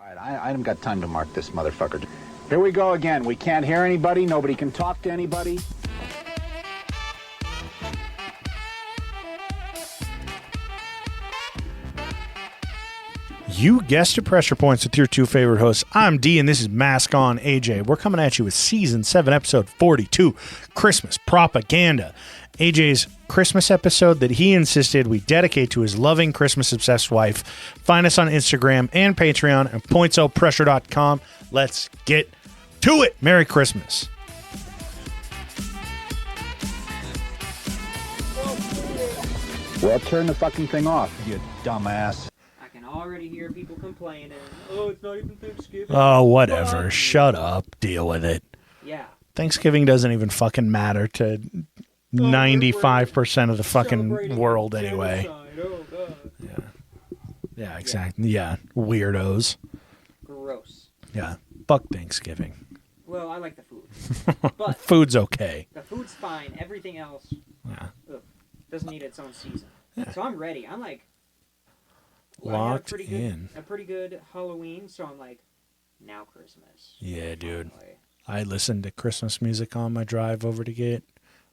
All right, I haven't got time to mark this motherfucker. Here we go again. We can't hear anybody. Nobody can talk to anybody. You guessed it, Pressure Points with your two favorite hosts. I'm D, and this is Mask On AJ. We're coming at you with Season 7, Episode 42, Christmas Propaganda. AJ's Christmas episode that he insisted we dedicate to his loving Christmas-obsessed wife. Find us on Instagram and Patreon and pointsopressure.com. Let's get to it. Merry Christmas. Well, turn the fucking thing off, you dumbass. I can already hear people complaining. Oh, it's not even Thanksgiving. Oh, whatever. Shut up. Deal with it. Yeah. Thanksgiving doesn't even fucking matter to 95% of the fucking world anyway. Oh, God. Yeah, exactly. Yeah, weirdos. Gross. Yeah, fuck Thanksgiving. Well, I like the food. But Food's okay. the food's fine. Everything else doesn't need its own season. Yeah. So I'm ready. I'm like... Locked I had in. a pretty good Halloween, so I'm like, now Christmas. Yeah, dude. Finally. I listened to Christmas music on my drive over to get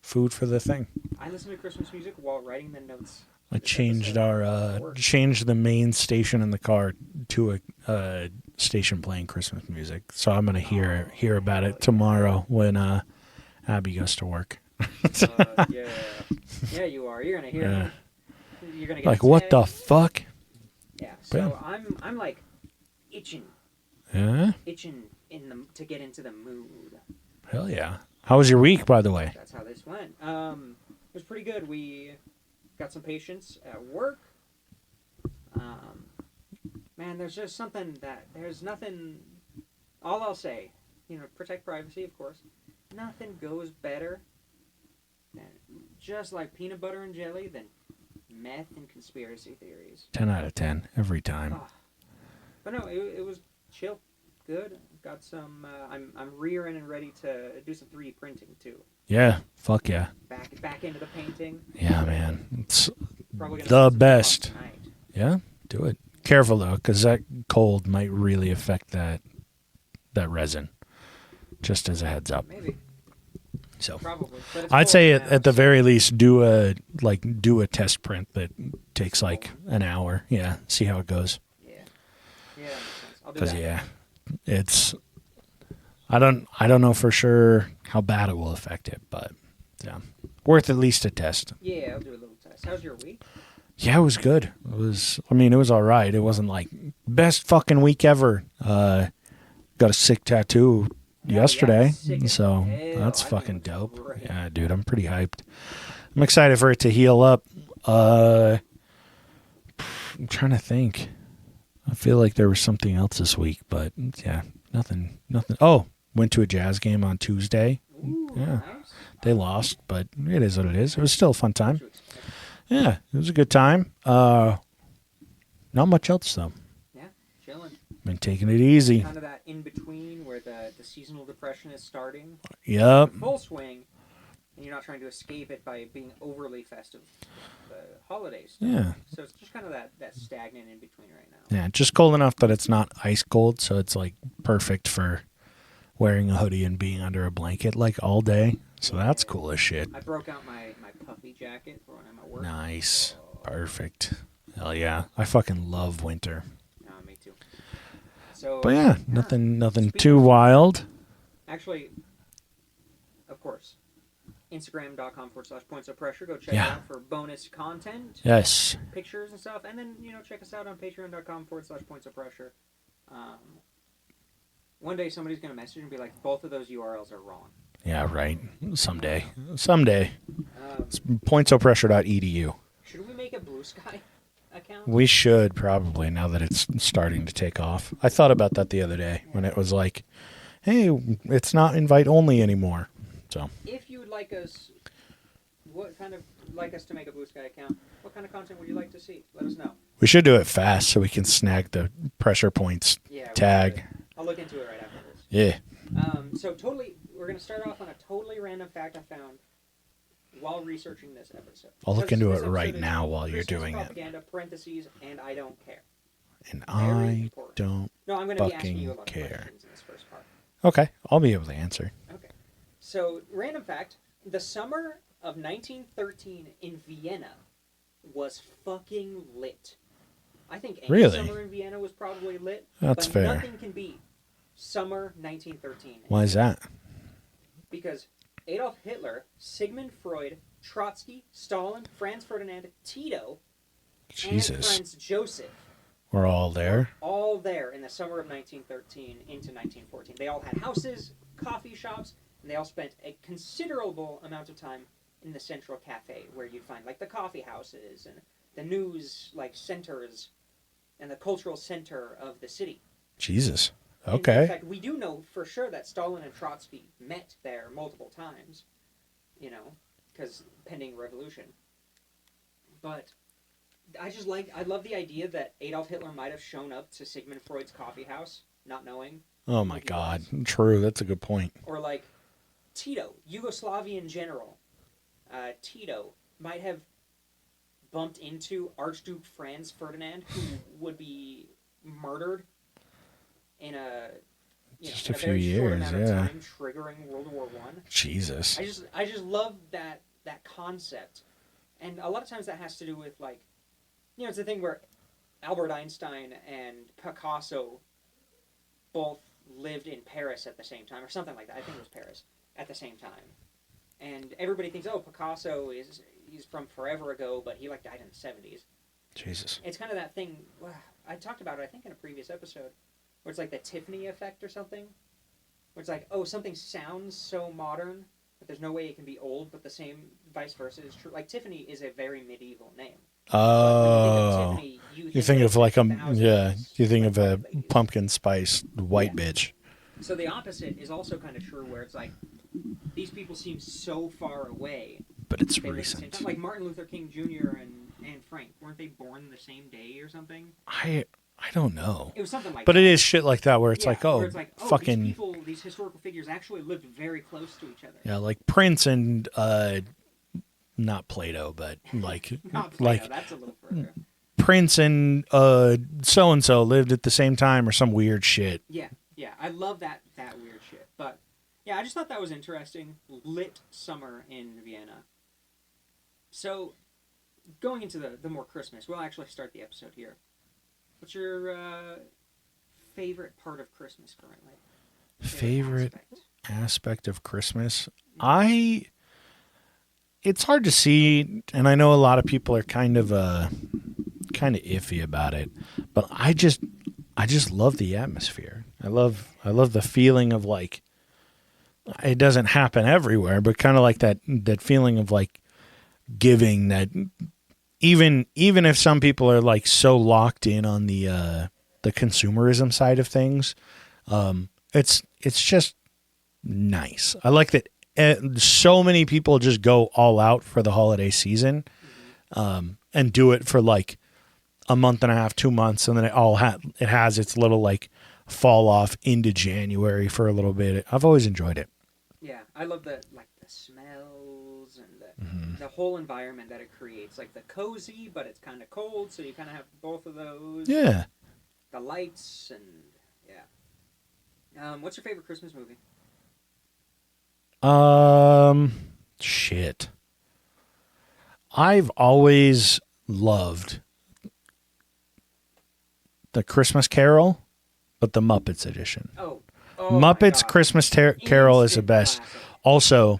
food for the thing. I listened to Christmas music while writing the notes. I changed changed the main station in the car to a station playing Christmas music. So I'm gonna hear about it tomorrow when Abby goes to work. Yeah, you are. You're gonna hear. Yeah. You're gonna get Like, what the fuck? Yeah. So Yeah. I'm like itching Yeah. to get into the mood. Hell yeah. How was your week, by the way? That's how this went. It was pretty good. We got some patients at work. Man, there's just something there's nothing. All I'll say, protect privacy, of course. Nothing goes better than just like peanut butter and jelly than meth and conspiracy theories. 10 out of 10 every time. Oh. But no, it was chill, good. Got some. I'm rearing and ready to do some 3D printing too. Yeah, fuck yeah. Back into the painting. Yeah, man. It's Probably gonna the do some best. tonight. Yeah, do it. Careful though, because that cold might really affect that resin. Just as a heads up. Maybe. So Probably. But it's I'd cold say now, at the so- very least do a test print that takes like an hour. Yeah, see how it goes. Yeah. Yeah, that makes sense. I'll do Because that. it's I don't know for sure how bad it will affect it, but yeah, worth at least a test. Yeah, I'll do a little test. How's your week? Yeah, it was good. It was all right. It wasn't like best fucking week ever. Got a sick tattoo yesterday, sick as so hell. that's I think fucking it's dope. great. Yeah, dude, I'm pretty hyped. I'm excited for it to heal up. I'm trying to think. I feel like there was something else this week, but yeah, nothing. Oh, went to a jazz game on Tuesday. Ooh, Yeah. nice. They lost, but it is what it is. It was still a fun time. What you expect? Yeah, it was a good time. Not much else though. Yeah, chilling. Been taking it easy. Kind of that in between where the seasonal depression is starting. Yep. Full swing, and you're not trying to escape it by being overly festive. The holidays. Yeah. So it's just kind of that stagnant in between right now. Yeah, just cold enough that it's not ice cold, so it's like perfect for wearing a hoodie and being under a blanket like all day. So that's cool as shit. I broke out my puffy jacket for when I'm at work. Nice. Perfect. Hell yeah. I fucking love winter. Me too. So, But yeah, nothing Speaking too of- wild. Actually, of course, Instagram.com/points of pressure. Go check Yeah. it out for bonus content, Yes. pictures and stuff. And then, check us out on Patreon.com/points of pressure. One day somebody's going to message and be like, both of those URLs are wrong. Yeah, right. Someday. It's Um, pointsopressure.edu. should we make a Blue Sky account? We should probably, now that it's starting to take off. I thought about that the other day when it was like, hey, it's not invite only anymore. So If you would like us, to make a Blue Sky account, what kind of content would you like to see? Let us know. we should do it fast so we can snag the pressure points Yeah. tag. I'll look into it right after this. Yeah. So we're going to start off on a totally random fact I found while researching this episode. I'll look Because into this it right episode is now while you're Christmas doing it. propaganda, parentheses, and I don't care. and Very I important. don't No, I'm going to be asking you a fucking lot of care. questions in this first part. Okay, I'll be able to answer. Okay. So, random fact, the summer of 1913 in Vienna was fucking lit. I think any Really? summer in Vienna was probably lit. That's but fair. Nothing can beat summer 1913. Why is that? Because Adolf Hitler, Sigmund Freud, Trotsky, Stalin, Franz Ferdinand, Tito, and Jesus. Franz Joseph We're all there. all there in the summer of 1913 into 1914. They all had houses, coffee shops, and they all spent a considerable amount of time in the Central Cafe, where you'd find like the coffee houses and the news like centers and the cultural center of the city. Jesus. And Okay. in fact, we do know for sure that Stalin and Trotsky met there multiple times, you know, because pending revolution. But I love the idea that Adolf Hitler might have shown up to Sigmund Freud's coffee house, not knowing. Oh my God. True. That's a good point. Or like Tito, Yugoslavian general, Tito might have bumped into Archduke Franz Ferdinand, who would be murdered in a Just in a a few very short years, amount of yeah. time, triggering World War One. Jesus. I just love that concept, and a lot of times that has to do with like, you know, it's the thing where Albert Einstein and Picasso both lived in Paris at the same time, or something like that. I think it was Paris at the same time, and everybody thinks, oh, Picasso he's from forever ago, but he like died in the 70s. Jesus. It's kind of that thing. I talked about it, I think, in a previous episode, where it's like the Tiffany effect or something. Where it's like, oh, something sounds so modern, but there's no way it can be old, but the same vice versa is true. Like, Tiffany is a very medieval name. Oh. Tiffany, You think of like a you think of a ladies. pumpkin spice white Yeah. bitch. So the opposite is also kind of true, where it's like, these people seem so far away. But it's They live at the same recent. time. Like Martin Luther King Jr. and Frank, weren't they born the same day or something? I don't know. It was something like But that. it is shit like that where it's like, where oh, it's like, fucking these people, these historical figures actually lived very close to each other. yeah, like Prince and not Plato, but like Not Plato, like that's a little further. Prince and so and so lived at the same time or some weird shit. Yeah, I love that weird shit. But yeah, I just thought that was interesting. Lit summer in Vienna. So, going into the more Christmas, we'll actually start the episode here. What's your favorite part of Christmas currently? Favorite aspect? aspect of Christmas? It's hard to see, and I know a lot of people are kind of iffy about it, but I just love the atmosphere. I love the feeling of like, it doesn't happen everywhere, but kind of like that feeling of like giving, that even if some people are like so locked in on the consumerism side of things, it's just nice. I like that so many people just go all out for the holiday season, and do it for like a month and a half, 2 months, and then it has its little like fall off into January for a little bit. I've always enjoyed it. Yeah, I love the smells and the whole environment that it creates. Like the cozy, but it's kind of cold, so you kind of have both of those. Yeah. The lights and yeah. What's your favorite Christmas movie? Shit. I've always loved the Christmas Carol, but the Muppets edition. Oh Muppets Christmas Carol is the Instant best. classic. Also,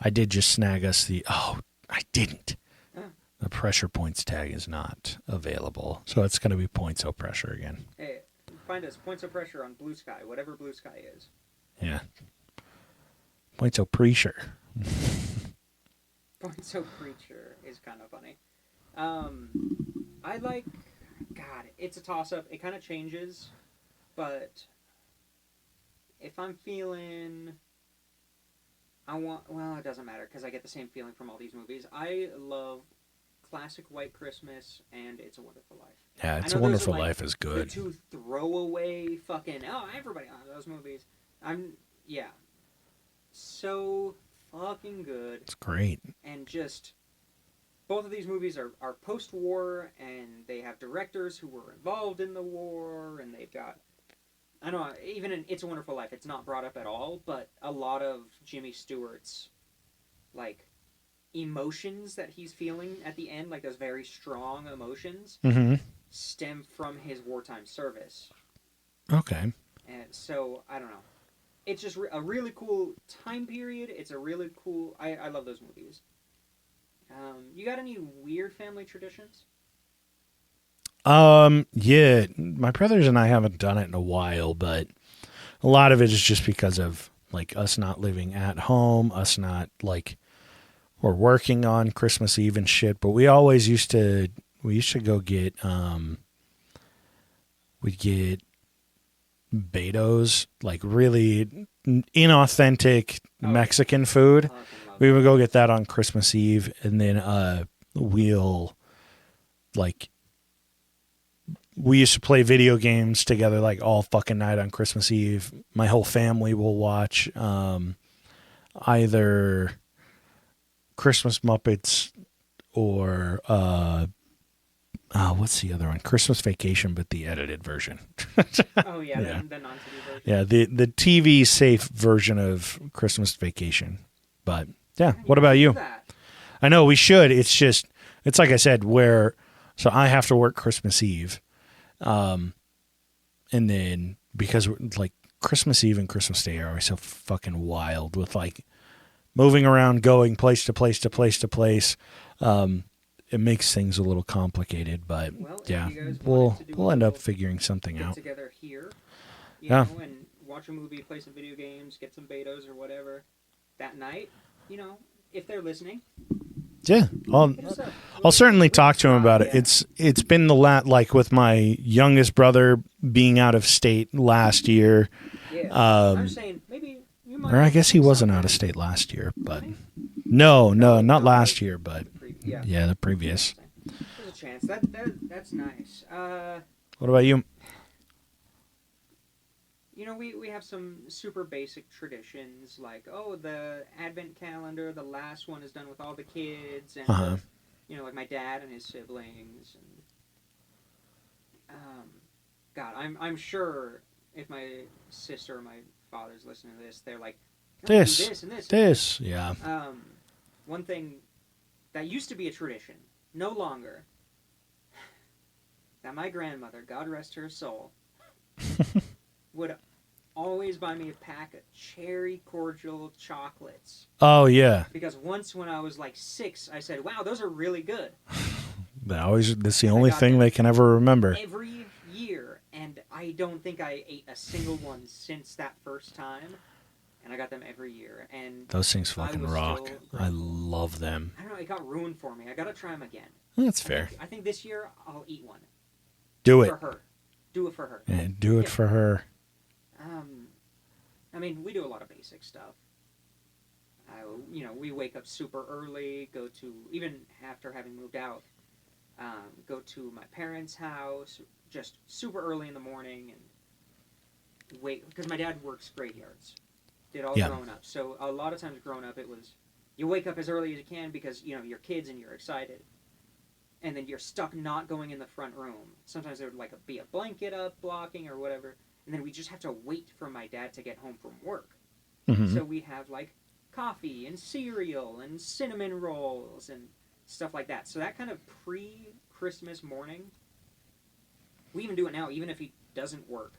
I did just snag us I didn't. Huh. The pressure points tag is not available. So it's going to be points of pressure again. Hey, find us Points of Pressure on Blue Sky, whatever Blue Sky is. Yeah. Points of pressure. Points of Preacher is kind of funny. I like, God, it's a toss-up. It kind of changes, but if I'm feeling, it doesn't matter because I get the same feeling from all these movies. I love classic White Christmas and It's a Wonderful Life. Yeah, It's a Wonderful Life is The good. two throwaway fucking, everybody on those movies. So fucking good. It's great. And just both of these movies are post-war, and they have directors who were involved in the war, and they've got, I don't know, even in It's a Wonderful Life, it's not brought up at all, but a lot of Jimmy Stewart's, like, emotions that he's feeling at the end, like those very strong emotions, stem from his wartime service. Okay. And so, I don't know. It's just a really cool time period. It's a really cool... I love those movies. You got any weird family traditions? Yeah, my brothers and I haven't done it in a while, but a lot of it is just because of, like, us not living at home, us not, like, we're working on Christmas Eve and shit, but we always used to go get, we'd get Beto's, like really inauthentic Mexican food. We would go get that on Christmas Eve, and then we'll, like, we used to play video games together like all fucking night on Christmas Eve. My whole family will watch either Christmas Muppets or what's the other one? Christmas Vacation, but the edited version. Oh yeah, Yeah. the non-TV version. Yeah, the TV safe version of Christmas Vacation. But yeah, what about you? I know we should. It's like I said, so I have to work Christmas Eve. And then because like Christmas Eve and Christmas Day are always so fucking wild with like moving around, going place to place to place to place. It makes things a little complicated, but yeah, we'll end up figuring something out together here, know, and watch a movie, play some video games, get some betos or whatever that night. If they're listening. Yeah, I'll certainly talk to him about it. It's been like with my youngest brother being out of state last year. Yeah, I'm saying maybe you might. Or I guess he wasn't out of state last year, but no, not last year, but yeah, the previous. There's a chance. That's nice. What about you? We have some super basic traditions, like, the advent calendar, the last one is done with all the kids, and, like my dad and his siblings, and, God, I'm sure if my sister or my father's listening to this, they're like, this and this. Yeah. One thing that used to be a tradition, no longer, that my grandmother, God rest her soul, would always buy me a pack of cherry cordial chocolates. Oh, yeah. Because once when I was like 6, I said, wow, those are really good. That's the only thing they can ever remember. Every year, and I don't think I ate a single one since that first time. And I got them every year. And those things fucking rock. I love them. I don't know, it got ruined for me. I gotta try them again. That's fair. I think this year I'll eat one. Do it. For her. Do it for her. Yeah, do it for her. I mean, we do a lot of basic stuff. We wake up super early, go to, even after having moved out, go to my parents' house just super early in the morning and wait, because my dad works graveyards. Did all growing up. So a lot of times growing up, it was, you wake up as early as you can because, you're kids and you're excited. And then you're stuck not going in the front room. Sometimes there would be a blanket up blocking or whatever. And then we just have to wait for my dad to get home from work. Mm-hmm. So we'd have coffee and cereal and cinnamon rolls and stuff like that. So that kind of pre-Christmas morning, we even do it now, even if he doesn't work.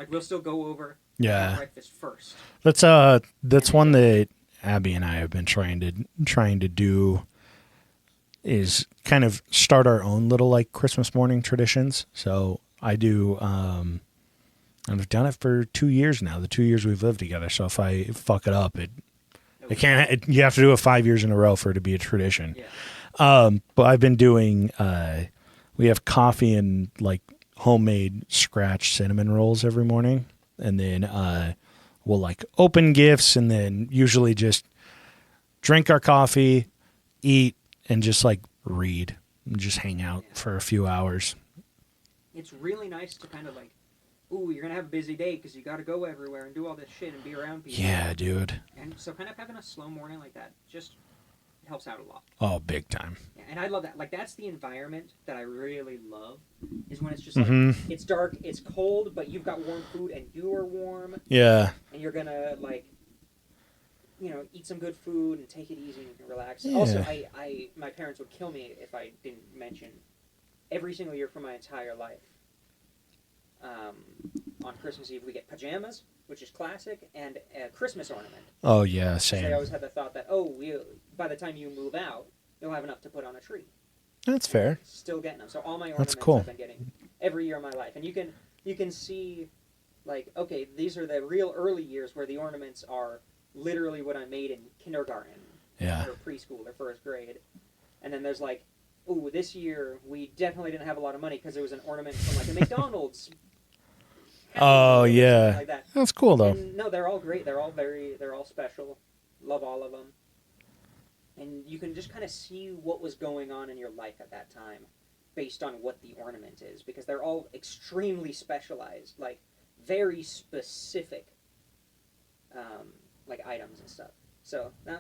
We'll still go over and have breakfast first. That's one that Abby and I have been trying to do, is kind of start our own little Christmas morning traditions. So I do, and I've done it for 2 years now, the 2 years we've lived together. So if I fuck it up, you have to do it 5 years in a row for it to be a tradition. Yeah. But I've been doing, we have coffee and homemade scratch cinnamon rolls every morning. And then, we'll open gifts and then usually just drink our coffee, eat, and just read and just hang out for a few hours. It's really nice to kind of ooh, you're going to have a busy day because you got to go everywhere and do all this shit and be around people. Yeah, dude. And so kind of having a slow morning like that, just helps out a lot. Oh, big time. Yeah, and I love that. Like, that's the environment that I really love, is when it's just like, it's dark, it's cold, but you've got warm food and you are warm. Yeah. And you're gonna, like, eat some good food and take it easy and relax. Yeah. Also, my parents would kill me if I didn't mention every single year for my entire life. On Christmas Eve, we get pajamas, which is classic, and a Christmas ornament. Oh, yeah, They same. always had the thought that, by the time you move out, you'll have enough to put on a tree. That's fair. Still getting them. So all my That's ornaments cool. I've been getting every year of my life. And you can see, like, okay, these are the real early years where the ornaments are literally what I made in kindergarten. Yeah. Or preschool or first grade. And then there's like, this year we definitely didn't have a lot of money because it was an ornament from like a McDonald's. Oh, yeah. Like that. That's cool, though. And, no, they're all great. They're all special. Love all of them. And you can just kind of see what was going on in your life at that time based on what the ornament is, because they're all extremely specialized, like very specific like items and stuff. So I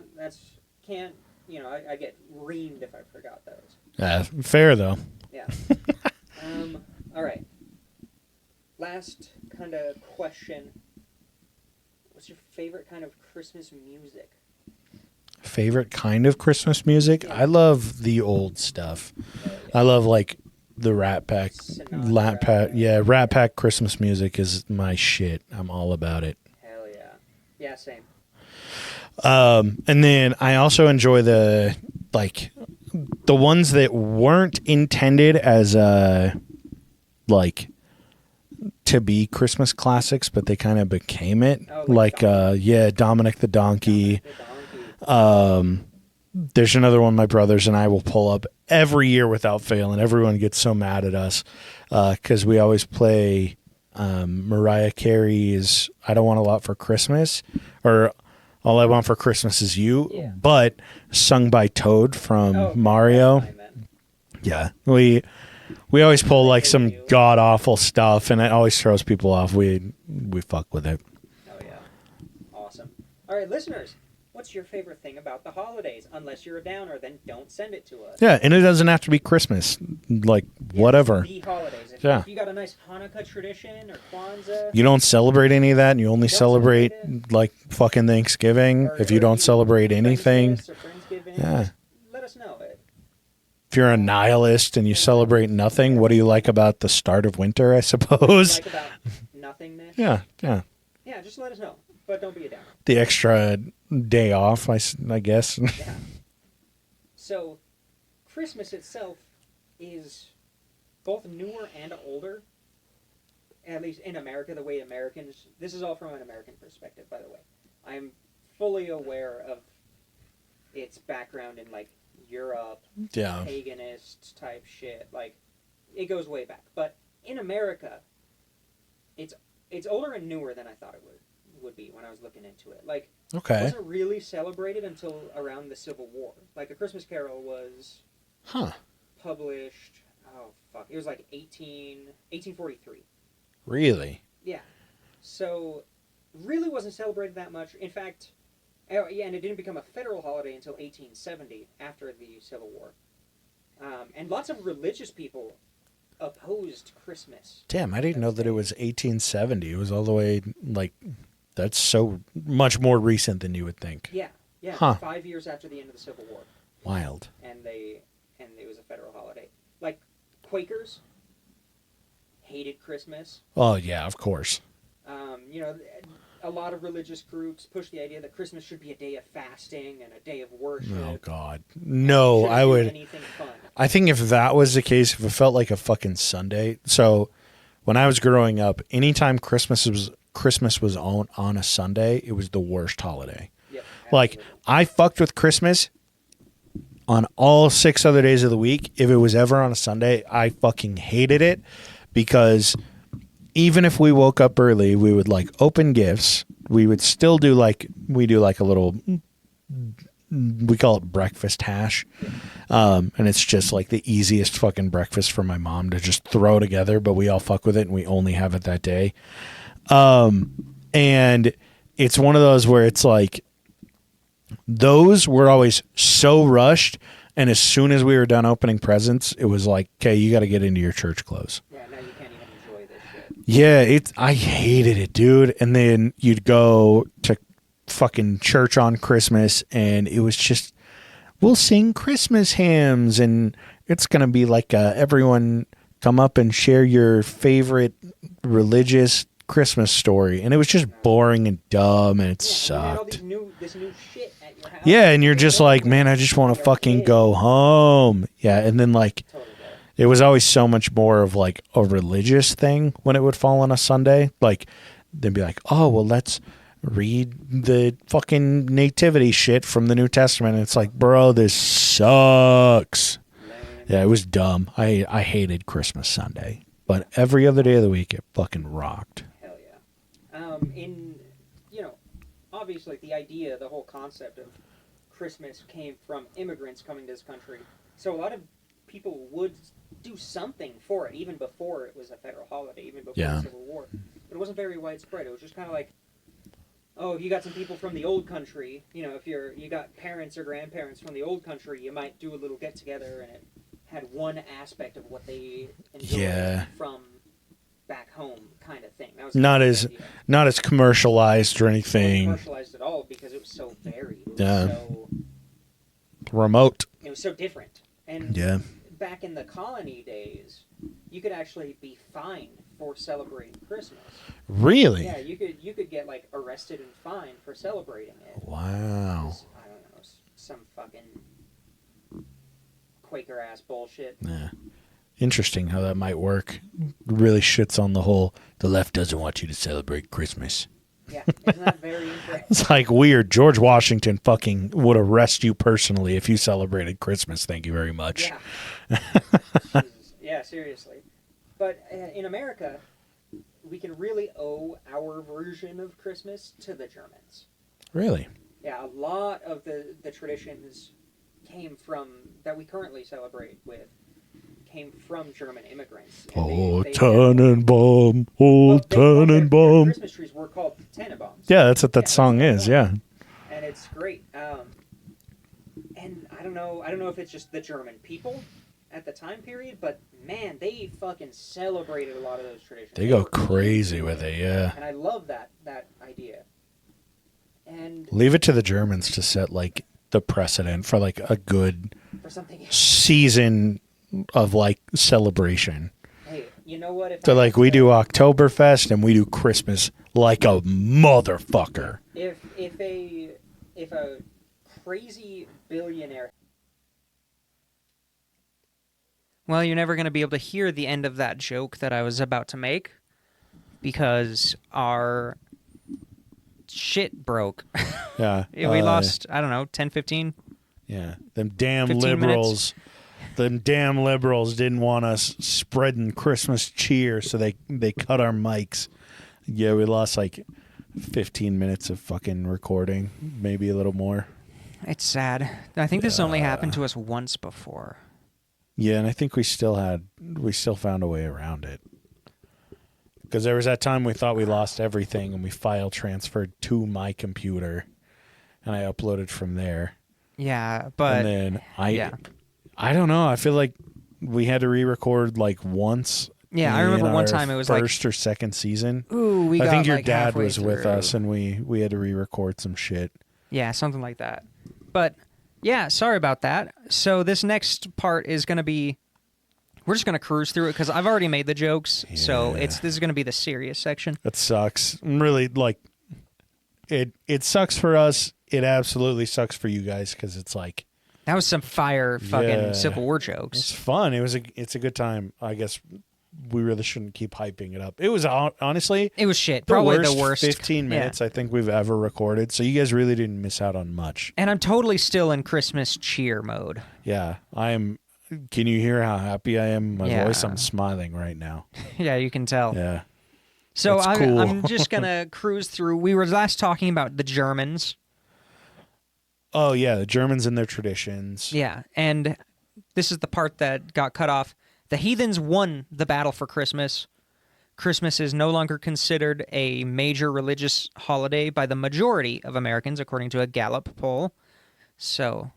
get reamed if I forgot those. Yeah, fair, though. Yeah. All right. Last kind of question. What's your favorite kind of Christmas music? Favorite kind of Christmas music? Yeah. I love the old stuff. Yeah. I love, like, the Rat Pack. Sinatra. Rat Pack Christmas music is my shit. I'm all about it. Hell yeah. Yeah, same. And then I also enjoy the ones that weren't intended as to be Christmas classics, but they kind of became it. Oh, Dominic the Donkey. The Donkey. There's another one my brothers and I will pull up every year without fail, and everyone gets so mad at us because we always play Mariah Carey's "I Don't Want a Lot for Christmas" or "All I Want for Christmas Is You," Yeah. but sung by Toad from Oh, okay, Mario. that's what I meant. Yeah, we always pull like some god awful stuff, and it always throws people off. We fuck with it. Oh yeah. Awesome. All right, listeners, what's your favorite thing about the holidays? Unless you're a downer, then don't send it to us. Yeah, and it doesn't have to be Christmas. Like whatever. The holidays. Yeah. If you got a nice Hanukkah tradition or Kwanzaa, You don't celebrate any of that, and you only Don't celebrate celebrate like fucking Thanksgiving. or- If you or don't even celebrate anything, Christmas or Friendsgiving, Yeah. just let us know. if you're a nihilist and you celebrate nothing, what do you like about the start of winter? I suppose. Like about nothingness. Yeah. Yeah, just let us know. But don't be a downer. The extra day off, I guess. Yeah. So, Christmas itself is both newer and older. At least in America, the way Americans... This is all from an American perspective, by the way. I'm fully aware of its background in, like, Europe, Yeah. paganist type shit. Like, it goes way back. But in America, it's older and newer than I thought it would be when I was looking into it. Like, it Okay. wasn't really celebrated until around the Civil War. Like, A Christmas Carol was Huh. published... Oh, fuck. It was like 1843. Really? Yeah. So, really wasn't celebrated that much. In fact... and it didn't become a federal holiday until 1870, after the Civil War. And lots of religious people opposed Christmas. Damn, I didn't know that it was 1870. It was all the way like that's so much more recent than you would think. Yeah. Huh. 5 years after the end of the Civil War. Wild. And it was a federal holiday. Like, Quakers hated Christmas. Oh yeah, of course. A lot of religious groups push the idea that Christmas should be a day of fasting and a day of worship. Oh God, no! Shouldn't I do would. anything fun. I think if that was the case, if it felt like a fucking Sunday. So, when I was growing up, anytime Christmas was on a Sunday, it was the worst holiday. Yep, Like absolutely. I fucked with Christmas on all 6 other days of the week. If it was ever on a Sunday, I fucking hated it because even if we woke up early, we would like open gifts. We would still do like a little, we call it breakfast hash. And it's just like the easiest fucking breakfast for my mom to just throw together, but we all fuck with it and we only have it that day. And it's one of those where it's like, those were always so rushed. And as soon as we were done opening presents, it was like, okay, you got to get into your church clothes. Yeah, now you can't even enjoy this shit. Yeah, I hated it, dude. And then you'd go to fucking church on Christmas, and it was just, we'll sing Christmas hymns, and it's going to be like everyone come up and share your favorite religious Christmas story. And it was just boring and dumb, and it sucked. And all this new shit at your house. Yeah, and you're just like, man, I just want to fucking go home. Yeah, and then like, it was always so much more of like a religious thing when it would fall on a Sunday. Like, they'd be like, oh, well, let's read the fucking nativity shit from the New Testament. And it's like, bro, this sucks. Yeah, it was dumb. I hated Christmas Sunday. But every other day of the week, it fucking rocked. Hell yeah. Obviously the idea, the whole concept of Christmas came from immigrants coming to this country. So a lot of people would do something for it, even before it was a federal holiday, even before the Civil War. But it wasn't very widespread. It was just kind of like, oh, you got some people from the old country. If you got parents or grandparents from the old country, you might do a little get together, and it had one aspect of what they enjoyed from back home, kind of thing. That was not as commercialized or anything. Not commercialized at all, because it was so varied. It was so remote. It was so different. And back in the colony days, you could actually be fined for celebrating Christmas. Really? Yeah, you could get like arrested and fined for celebrating it. Wow. I don't know, some fucking Quaker ass bullshit. Yeah. Interesting how that might work. Really shits on the whole, the left doesn't want you to celebrate Christmas. Yeah, isn't that very interesting? It's like weird. George Washington fucking would arrest you personally if you celebrated Christmas. Thank you very much. Yeah. Jesus. Yeah, seriously. But in America, we can really owe our version of Christmas to the Germans. Really? Yeah, a lot of the traditions that we currently celebrate with came from German immigrants. Oh, Tannenbaum, oh, Tannenbaum. Christmas trees were called Tannenbaums. Yeah, that's what that song is, yeah. And it's great. And I don't know if it's just the German people at the time period, but man, they fucking celebrated a lot of those traditions. They go crazy with it, yeah. And I love that idea. And leave it to the Germans to set like the precedent for like a good season of like celebration. Hey, you know what? So like we do Oktoberfest and we do Christmas like a motherfucker. If a crazy billionaire. Well, you're never going to be able to hear the end of that joke that I was about to make because our shit broke. Yeah. We lost, I don't know, 10, 15? Yeah. Them damn liberals. Them damn liberals didn't want us spreading Christmas cheer, so they cut our mics. Yeah, we lost like 15 minutes of fucking recording, maybe a little more. It's sad. I think this only happened to us once before. Yeah, and I think we still found a way around it. Because there was that time we thought we lost everything, and we file transferred to my computer, and I uploaded from there. Yeah, but... And then I don't know. I feel like we had to re-record like once. Yeah, I remember one time it was like first or second season. Ooh, I think your dad was with us, and we had to re-record some shit. Yeah, something like that. But yeah, sorry about that. So this next part is going to be, we're just going to cruise through it because I've already made the jokes. Yeah. So this is going to be the serious section. That sucks. I'm really like, it sucks for us. It absolutely sucks for you guys because it's like. That was some fire fucking Civil War jokes. It's fun. It's a good time. I guess we really shouldn't keep hyping it up. It was honestly. It was shit. Probably the worst 15 minutes I think we've ever recorded. So you guys really didn't miss out on much. And I'm totally still in Christmas cheer mode. Yeah, I am. Can you hear how happy I am? My voice. I'm smiling right now. Yeah, you can tell. Yeah. So I'm just gonna cruise through. We were last talking about the Germans. Oh, yeah, the Germans and their traditions. Yeah, and this is the part that got cut off. The heathens won the battle for Christmas, Christmas is no longer considered a major religious holiday by the majority of Americans, according to a Gallup poll. So,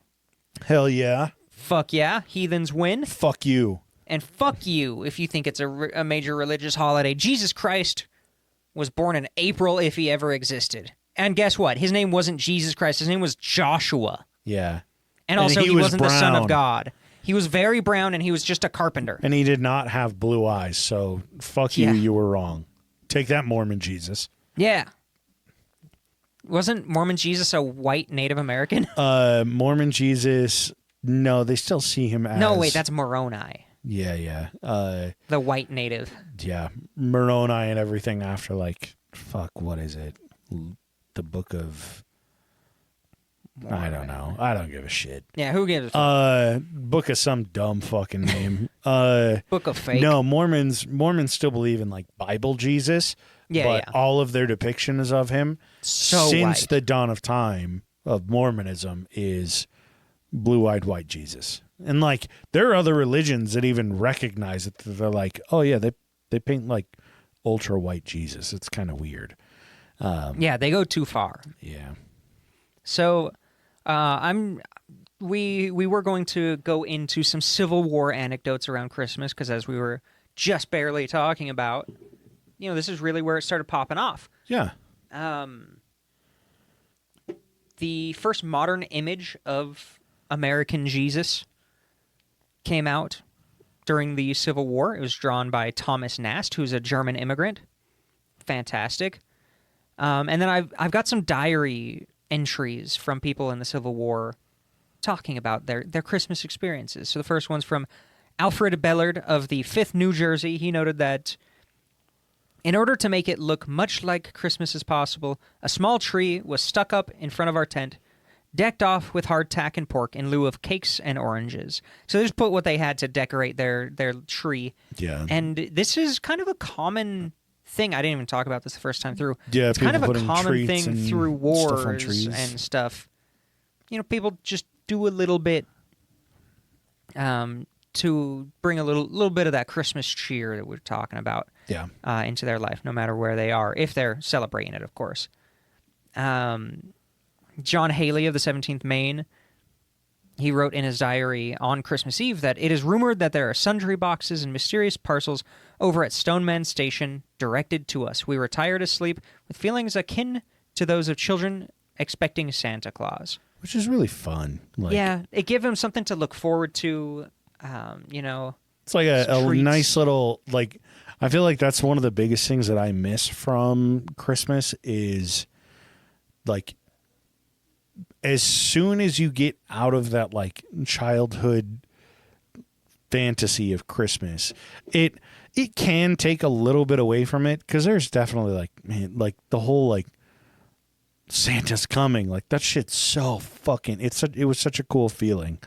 Hell yeah. fuck yeah, heathens win. Fuck you. And fuck you if you think it's a major religious holiday. Jesus Christ was born in April if he ever existed. And guess what? His name wasn't Jesus Christ. His name was Joshua. Yeah. And also, he wasn't the son brown. of God. He was very brown, and he was just a carpenter. And he did not have blue eyes, so fuck you, Yeah. you were wrong. Take that, Mormon Jesus. Yeah. Wasn't Mormon Jesus a white Native American? Mormon Jesus, no, they still see him as... No, wait, that's Moroni, Yeah. the white native. Yeah, Moroni and everything after, like, fuck, what is it? The book of... I don't know. I don't give a shit. Yeah, who gives a fuck? Book of some dumb fucking name. Book of fake. No, Mormons still believe in, like, Bible Jesus. Yeah, but yeah. all of their depictions of him So since white. the dawn of time of Mormonism is blue-eyed white Jesus. And, like, there are other religions that even recognize it. They're like, oh, yeah, they paint, like, ultra-white Jesus. It's kind of weird. Yeah, they go too far. Yeah. So, we were going to go into some Civil War anecdotes around Christmas because, as we were just barely talking about, you know, this is really where it started popping off. Yeah. The first modern image of American Jesus came out during the Civil War. It was drawn by Thomas Nast, who's a German immigrant. Fantastic. And then I've got some diary entries from people in the Civil War talking about their Christmas experiences. So the first one's from Alfred Bellard of the 5th New Jersey. He noted that in order to make it look much like Christmas as possible, a small tree was stuck up in front of our tent, decked off with hardtack and pork in lieu of cakes and oranges. So they just put what they had to decorate their tree. Yeah. And this is kind of a common thing. I didn't even talk about this the first time through. Yeah, it's kind of people a putting common treats thing and through stuff on wars trees. and stuff. You know, people just do a little bit to bring a little bit of that Christmas cheer that we're talking about Yeah. into their life, no matter where they are, if they're celebrating it, of course. John Haley of the 17th Maine, he wrote in his diary on Christmas Eve that it is rumored that there are sundry boxes and mysterious parcels over at Stoneman Station directed to us. We retired to sleep with feelings akin to those of children expecting Santa Claus. Which is really fun. Like, Yeah, it gave him something to look forward to, you know. it's like a treats. nice little, like, I feel like that's one of the biggest things that I miss from Christmas is, like, as soon as you get out of that, like, childhood fantasy of Christmas, it can take a little bit away from it, because there's definitely, like, man, like, the whole, like, Santa's coming, like, that shit's so fucking, it was such a cool feeling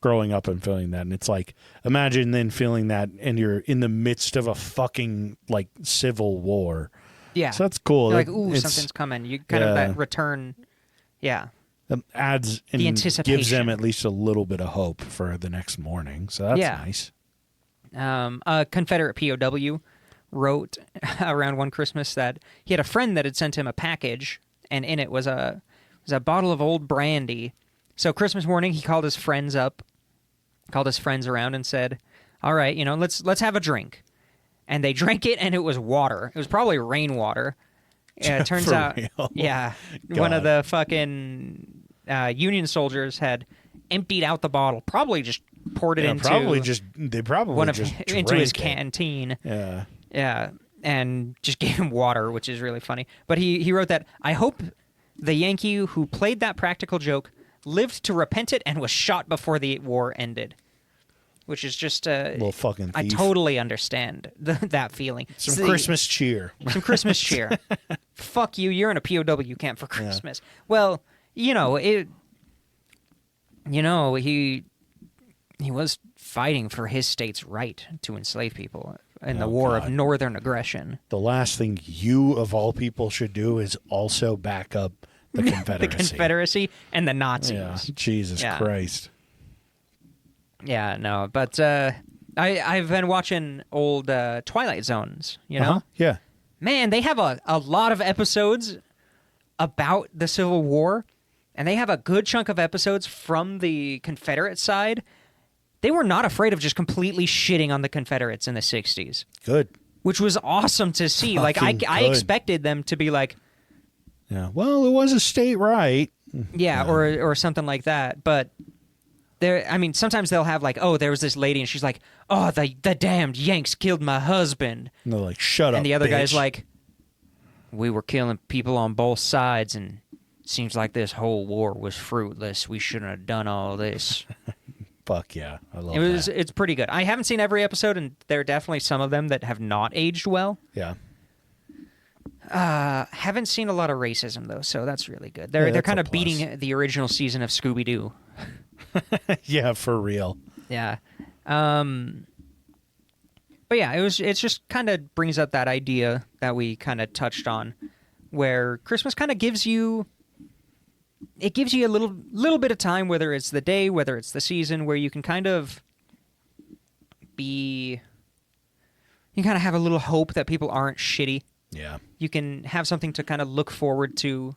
growing up and feeling that. And it's like, imagine then feeling that and you're in the midst of a fucking, like, civil war. Yeah. So that's cool. You're like, ooh, something's coming. You kind of that return. Yeah. It adds and The gives them anticipation. at least a little bit of hope for the next morning. So that's Yeah. nice. A Confederate POW wrote around one Christmas that he had a friend that had sent him a package, and in it was a bottle of old brandy. So Christmas morning, he called his friends around and said, "All right, you know, let's have a drink." And they drank it, and it was water. It was probably rainwater. It turns For out, real? yeah, one of God. the fucking Union soldiers had emptied out the bottle, probably just poured it into They probably one of just into his drank it. canteen. Yeah. Yeah, and just gave him water, which is really funny. But he wrote that, "I hope the Yankee who played that practical joke lived to repent it and was shot before the war ended." Which is just Little fucking I thief. totally understand that feeling. Some Christmas cheer. Some Christmas cheer. Fuck you, you're in a POW camp for Christmas. Well, he was fighting for his state's right to enslave people in the war of God. northern aggression. The last thing you, of all people, should do is also back up the Confederacy. The Confederacy and the Nazis. Yeah, Jesus Yeah. Christ. Yeah, no, but I I've been watching old Twilight Zones, you know? Yeah. Man, they have a lot of episodes about the Civil War, and they have a good chunk of episodes from the Confederate side. They were not afraid of just completely shitting on the Confederates in the 60s. Good. Which was awesome to see. Fucking I good. expected them to be like, Yeah. Well, it was a state right. yeah, or something like that. But sometimes they'll have like, oh, there was this lady and she's like, oh, the damned Yanks killed my husband. And they're like, shut up, And the other bitch. guy's like, we were killing people on both sides and seems like this whole war was fruitless. We shouldn't have done all this. fuck yeah. I love that. It's pretty good. I haven't seen every episode, and there are definitely some of them that have not aged well. Yeah. Haven't seen a lot of racism though, so that's really good. They're that's kind a of plus. beating the original season of Scooby-Doo. Yeah, for real. Yeah. But yeah, it just kind of brings up that idea that we kind of touched on, where Christmas kind of gives you a little bit of time, whether it's the day, whether it's the season, where you can kind of have a little hope that people aren't shitty. Yeah. You can have something to kind of look forward to,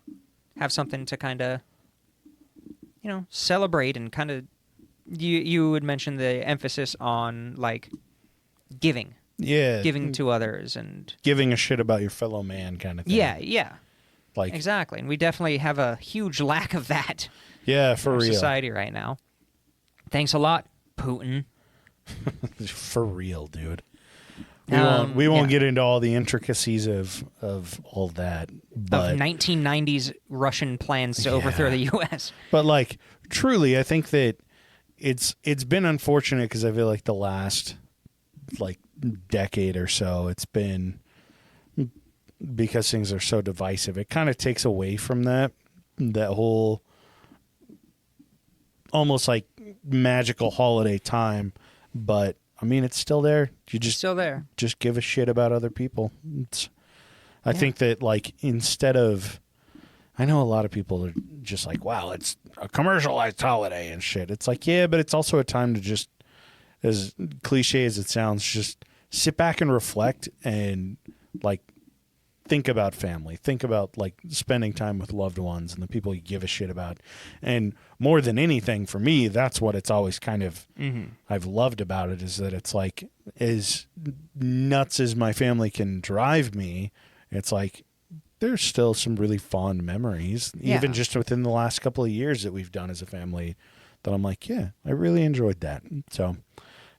have something to kind of, celebrate, and kind of, you would mention the emphasis on like giving to others and giving a shit about your fellow man kind of thing. yeah, Like, exactly. And we definitely have a huge lack of that yeah, for in our real. society right now. Thanks a lot, Putin. For real, dude. We won't yeah. get into all the intricacies of all that, but Of 1990s Russian plans to overthrow the U.S. But like, truly, I think that it's been unfortunate because I feel like the last like decade or so, it's been, because things are so divisive, it kind of takes away from that whole almost like magical holiday time. But I mean, it's still there. You just Still there. just give a shit about other people. I think that, like, instead of, I know a lot of people are just like, wow, it's a commercialized holiday and shit. It's like, yeah, but it's also a time to just, as cliche as it sounds, just sit back and reflect and like think about family, think about like spending time with loved ones and the people you give a shit about. And more than anything, for me, that's what it's always kind of I've loved about it, is that it's like, as nuts as my family can drive me, it's like there's still some really fond memories, even just within the last couple of years that we've done as a family, that I'm like, yeah, I really enjoyed that. So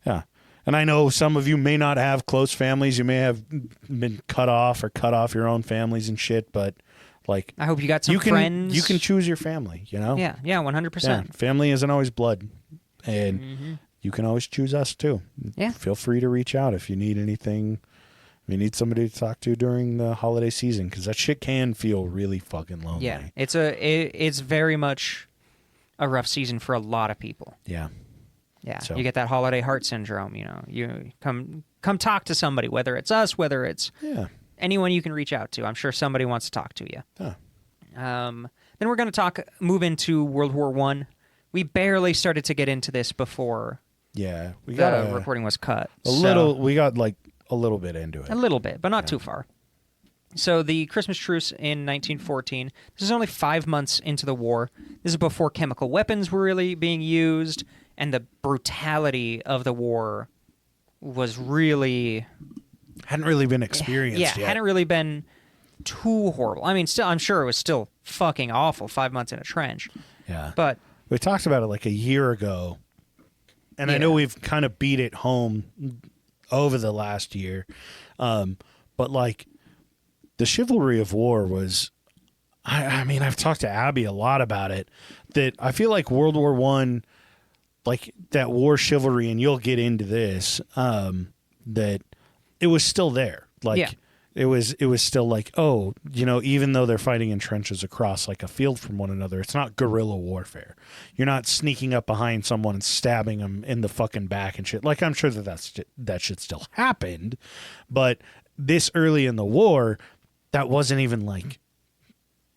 yeah. And I know some of you may not have close families. You may have been cut off your own families and shit. But like, I hope you got some friends. You can choose your family, you know? Yeah, 100%. Yeah, family isn't always blood. And you can always choose us too. Yeah. Feel free to reach out if you need anything. If you need somebody to talk to during the holiday season, because that shit can feel really fucking lonely. Yeah, it's very much a rough season for a lot of people. Yeah. Yeah, So- you get that holiday heart syndrome. You come talk to somebody, whether it's us, whether it's anyone you can reach out to. I'm sure somebody wants to talk to you. Yeah. Then we're going to move into World War I. We barely started to get into this before Yeah. We the got recording was cut. we got like a little bit into it. A little bit, but not too far. So the Christmas truce in 1914, this is only 5 months into the war. This is before chemical weapons were really being used, and the brutality of the war was really... Hadn't really been experienced yet. hadn't really been too horrible. I mean, still, I'm sure it was still fucking awful, 5 months in a trench. Yeah. But We talked about it like a year ago, and I know we've kind of beat it home over the last year. But like, the chivalry of war was, I mean, I've talked to Abby a lot about it, that I feel like World War I, like that war chivalry, and you'll get into this, that it was still there. Like, it was still like, oh, even though they're fighting in trenches across like a field from one another, it's not guerrilla warfare. You're not sneaking up behind someone and stabbing them in the fucking back and shit. Like, I'm sure that shit still happened, but this early in the war, that wasn't even like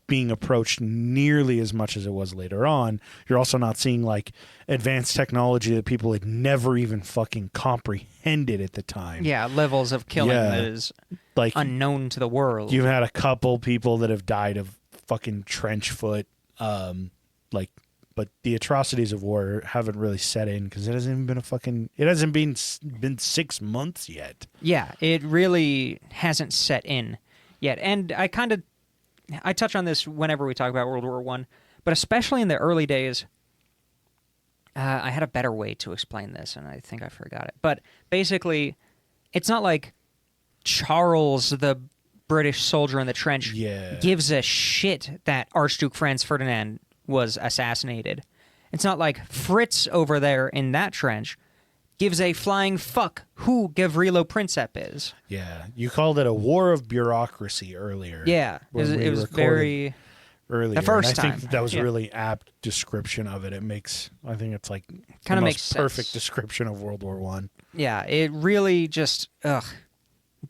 being approached nearly as much as it was later on. You're also not seeing like advanced technology that people had never even fucking comprehended at the time. Yeah, levels of killing Yeah. that is Like unknown to the world. you've had a couple people that have died of fucking trench foot, but the atrocities of war haven't really set in because it hasn't been 6 months yet. Yeah, it really hasn't set in yet. And I touch on this whenever we talk about World War One, but especially in the early days. I had a better way to explain this, and I think I forgot it. But basically, it's not like Charles, the British soldier in the trench, gives a shit that Archduke Franz Ferdinand was assassinated. It's not like Fritz over there in that trench gives a flying fuck who Gavrilo Princip is. Yeah, you called it a war of bureaucracy earlier. Yeah, it was very earlier. the first and I time. think that was Yeah. a really apt description of it. I think it's like Kinda the makes most sense. perfect description of World War One. Yeah, it really just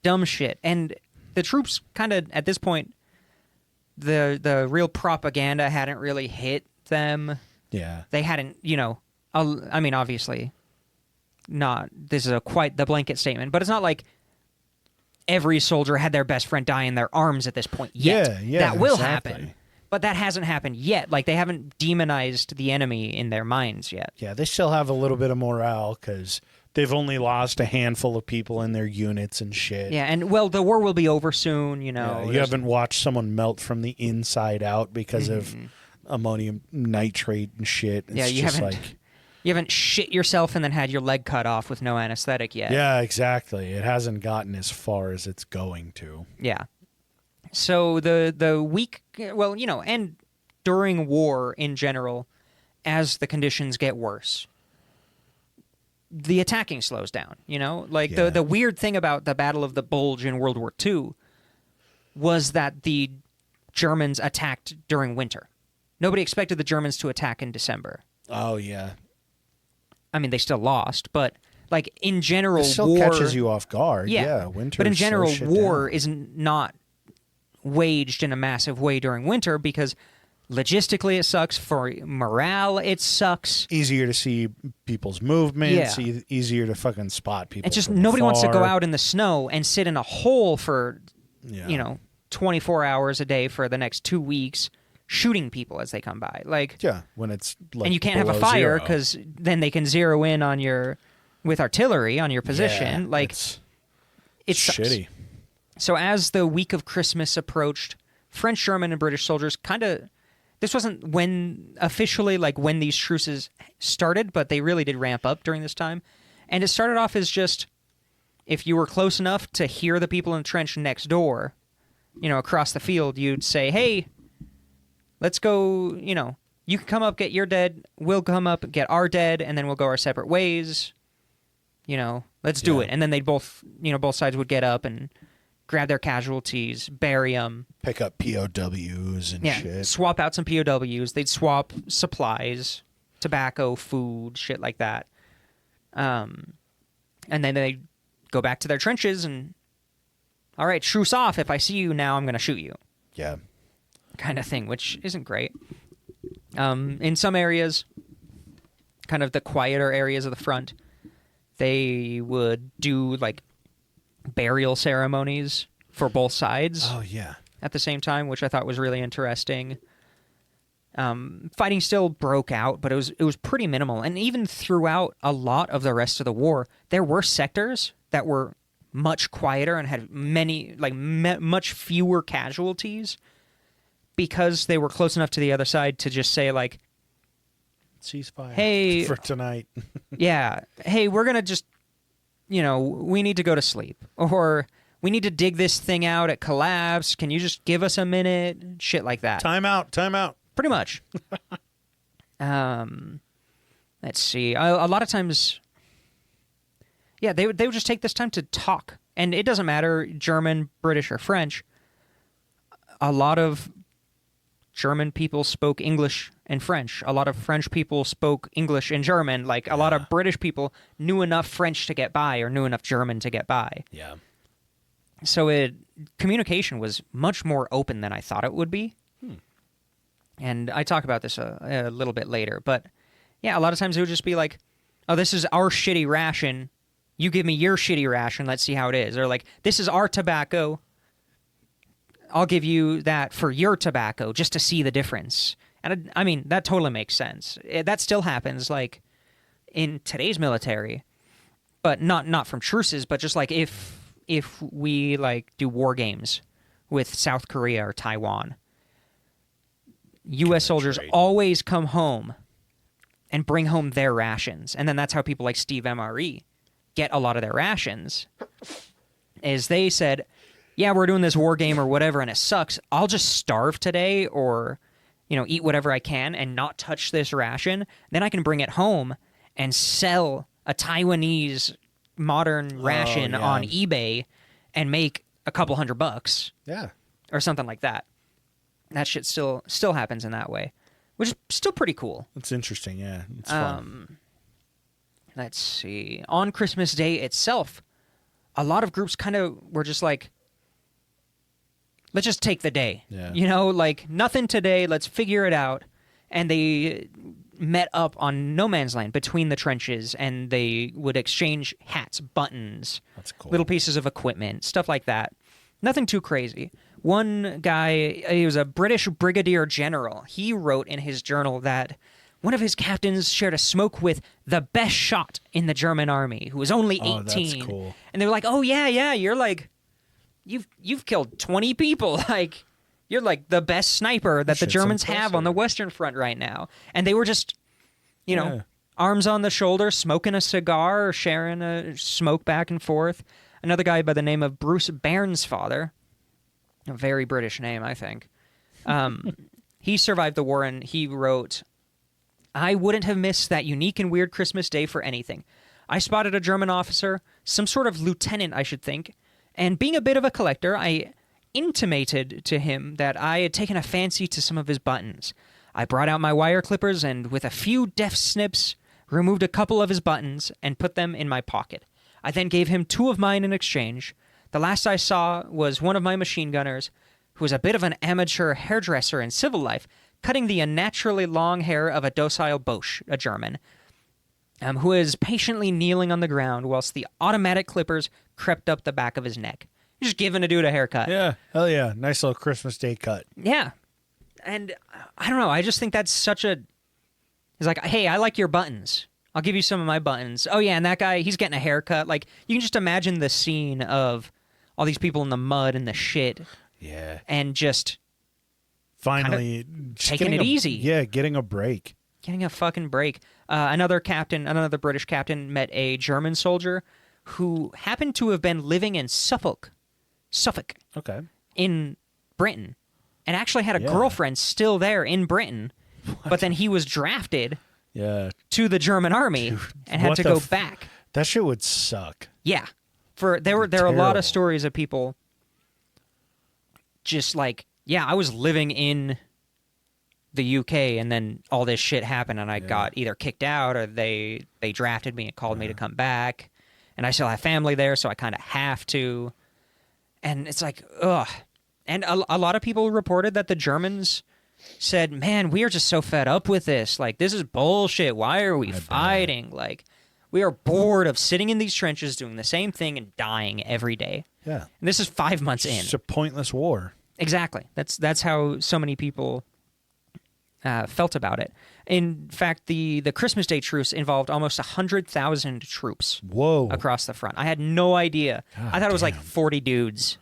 dumb shit. And the troops kind of at this point, the real propaganda hadn't really hit them. Yeah, They hadn't, I mean, obviously, not. This is quite the blanket statement, but it's not like every soldier had their best friend die in their arms at this point yet. Yeah, that will exactly. happen, but that hasn't happened yet. Like they haven't demonized the enemy in their minds yet. yeah, they still have a little bit of morale because they've only lost a handful of people in their units and shit. Yeah, and well, the war will be over soon. Yeah, you haven't watched someone melt from the inside out because of ammonium nitrate and shit. It's Yeah, you just haven't. like, You haven't shit yourself and then had your leg cut off with no anesthetic yet. yeah, exactly. It hasn't gotten as far as it's going to. Yeah. So the week, well, and during war in general, as the conditions get worse, the attacking slows down. Like Yeah. the weird thing about the Battle of the Bulge in World War II was that the Germans attacked during winter. Nobody expected the Germans to attack in December. Oh yeah, I mean, they still lost, but like in general, it still war catches you off guard. Yeah, winter. But in general, slows shit war down. is not waged in a massive way during winter because logistically it sucks. For morale, it sucks. Easier to see people's movements. Yeah. Easier to fucking spot people. It's just from nobody wants to go afar. out in the snow and sit in a hole for, Yeah. 24 hours a day for the next 2 weeks shooting people as they come by. Like, Yeah, when it's like and you can't have a below fire zero. because then they can zero in on with artillery on your position. Yeah, like, it's it sucks. shitty. So as the week of Christmas approached, French, German, and British soldiers this wasn't when these truces started, but they really did ramp up during this time. And it started off as just, if you were close enough to hear the people in the trench next door, across the field, you'd say, hey, let's go, you can come up, get your dead, we'll come up, get our dead, and then we'll go our separate ways. Let's do Yeah. it. And then they'd both sides would get up and grab their casualties, bury them. Pick up POWs and shit. Swap out some POWs. They'd swap supplies, tobacco, food, shit like that. And then they'd go back to their trenches and, all right, truce off. If I see you now, I'm going to shoot you. Yeah. Kind of thing, which isn't great. In some areas, kind of the quieter areas of the front, they would do like burial ceremonies for both sides Oh yeah. at the same time, which I thought was really interesting. Fighting still broke out, but it was pretty minimal. And even throughout a lot of the rest of the war, there were sectors that were much quieter and had much fewer casualties because they were close enough to the other side to just say like, Ceasefire. Hey- for tonight. yeah, hey, we're going to just, we need to go to sleep. Or we need to dig this thing out. It collapsed. Can you just give us a minute? Shit like that. Time out. Pretty much. Let's see. A lot of times, yeah, they would just take this time to talk. And it doesn't matter, German, British, or French. A lot of German people spoke English and French. A lot of French people spoke English and German. Like, a lot of British people knew enough French to get by or knew enough German to get by. Yeah. So communication was much more open than I thought it would be. And I talk about this a little bit later. But yeah, a lot of times it would just be like, oh, this is our shitty ration. You give me your shitty ration. Let's see how it is. Or like, this is our tobacco. I'll give you that for your tobacco just to see the difference. And I mean, that totally makes sense. That still happens like in today's military, but not from truces, but just like if we like do war games with South Korea or Taiwan, U.S. soldiers always come home and bring home their rations. And then that's how people like Steve MRE get a lot of their rations, is they said, yeah, we're doing this war game or whatever, and it sucks. I'll just starve today or, eat whatever I can and not touch this ration. Then I can bring it home and sell a Taiwanese modern ration on eBay and make a couple $100. Yeah. Or something like that. That shit still happens in that way, which is still pretty cool. It's interesting, yeah. It's fun. Let's see. On Christmas Day itself, a lot of groups kind of were just like, let's just take the day. Yeah. Like nothing today, let's figure it out. And they met up on no man's land between the trenches, and they would exchange hats, buttons, That's cool. little pieces of equipment, stuff like that. Nothing too crazy. One guy, he was a British brigadier general. He wrote in his journal that one of his captains shared a smoke with the best shot in the German army, who was only 18. Oh, that's cool. And they were like, "Oh yeah, you're like, you've killed 20 people. Like, you're like the best sniper that the Germans have on the Western Front right now." And they were just, arms on the shoulder, smoking a cigar, or sharing a smoke back and forth. Another guy by the name of Bruce Bairnsfather, a very British name, I think. He survived the war, and he wrote, "I wouldn't have missed that unique and weird Christmas day for anything. I spotted a German officer, some sort of lieutenant, I should think, and being a bit of a collector, I intimated to him that I had taken a fancy to some of his buttons. I brought out my wire clippers and, with a few deft snips, removed a couple of his buttons and put them in my pocket. I then gave him 2 of mine in exchange. The last I saw was one of my machine gunners, who was a bit of an amateur hairdresser in civil life, cutting the unnaturally long hair of a docile Boche, a German, who is patiently kneeling on the ground whilst the automatic clippers crept up the back of his neck. Just giving a dude a haircut." Yeah, hell yeah. Nice little Christmas Day cut. Yeah. And I don't know, I just think that's such a... He's like, "Hey, I like your buttons. I'll give you some of my buttons. Oh, yeah, and that guy, he's getting a haircut." Like, you can just imagine the scene of all these people in the mud and the shit. Yeah. And just... Finally, taking it easy. Yeah, getting a break. Getting a fucking break. Another British captain, met a German soldier who happened to have been living in Suffolk, Okay. in Britain, and actually had a girlfriend still there in Britain, but then he was drafted to the German army and had to go back. That shit would suck. Yeah. There are a lot of stories of people just like, yeah, I was living in the UK and then all this shit happened and I got either kicked out or they drafted me and called me to come back. And I still have family there, so I kind of have to. And it's like, ugh. And a lot of people reported that the Germans said, "Man, we are just so fed up with this. Like, this is bullshit. Why are we fighting? Like, we are bored of sitting in these trenches doing the same thing and dying every day." Yeah. And this is 5 months in. It's a pointless war. Exactly. That's how so many people felt about it. In fact, the Christmas Day truce involved almost 100,000 troops. Whoa. Across the front. I had no idea. God I thought it was like damn. 40 dudes.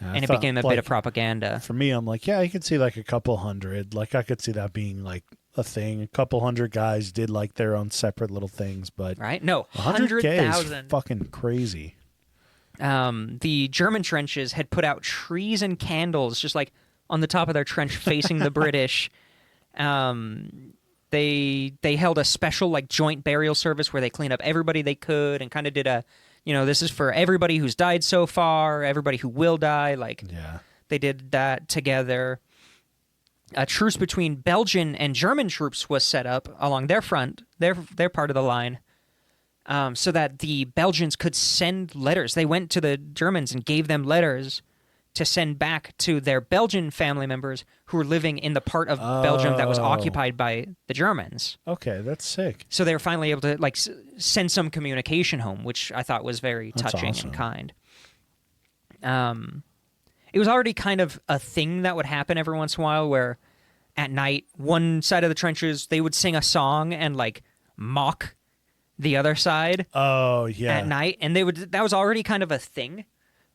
Yeah, And it became a bit of propaganda. For me, I'm like, yeah, I could see like a couple hundred. Like, I could see that being like a thing. A couple hundred guys did like their own separate little things, but Right? No, 100,000 100,000. fucking crazy. The German trenches had put out trees and candles just like on the top of their trench facing the British. They held a special like joint burial service where they cleaned up everybody they could and kind of did a, this is for everybody who's died so far, everybody who will die. Like, they did that together. A truce between Belgian and German troops was set up along their front, their part of the line, so that the Belgians could send letters. They went to the Germans and gave them letters to send back to their Belgian family members who were living in the part of Belgium that was occupied by the Germans. Okay, that's sick. So they were finally able to like send some communication home, which I thought was very touching awesome. and kind. It was already kind of a thing that would happen every once in a while where at night, one side of the trenches, they would sing a song and like mock the other side Oh, yeah. at night. And that was already kind of a thing.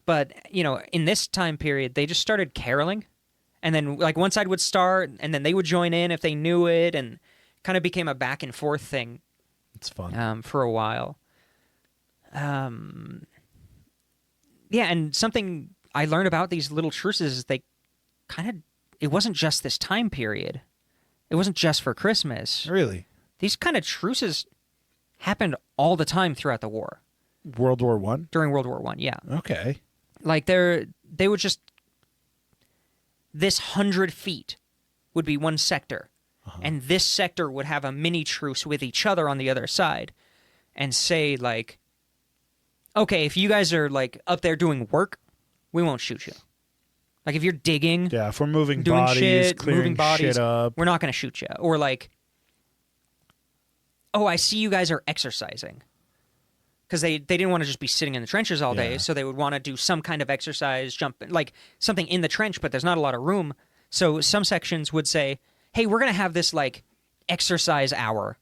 But, in this time period, they just started caroling. And then like one side would start and then they would join in if they knew it, and kind of became a back and forth thing. It's fun. For a while. Yeah, and something I learned about these little truces is it wasn't just this time period. It wasn't just for Christmas. Really? These kind of truces happened all the time throughout the war. World War One? During World War I, yeah. Okay. Like they would just, this 100 feet would be one sector. And this sector would have a mini truce with each other on the other side and say like, okay, if you guys are like up there doing work, we won't shoot you. Like if you're digging, Yeah, if we're moving doing bodies, shit, clearing moving bodies, shit up. we're not going to shoot you. Or like, oh, I see you guys are exercising. Because they didn't want to just be sitting in the trenches all day, Yeah. so they would want to do some kind of exercise, jump, like something in the trench, but there's not a lot of room. So some sections would say, hey, we're going to have this like exercise hour.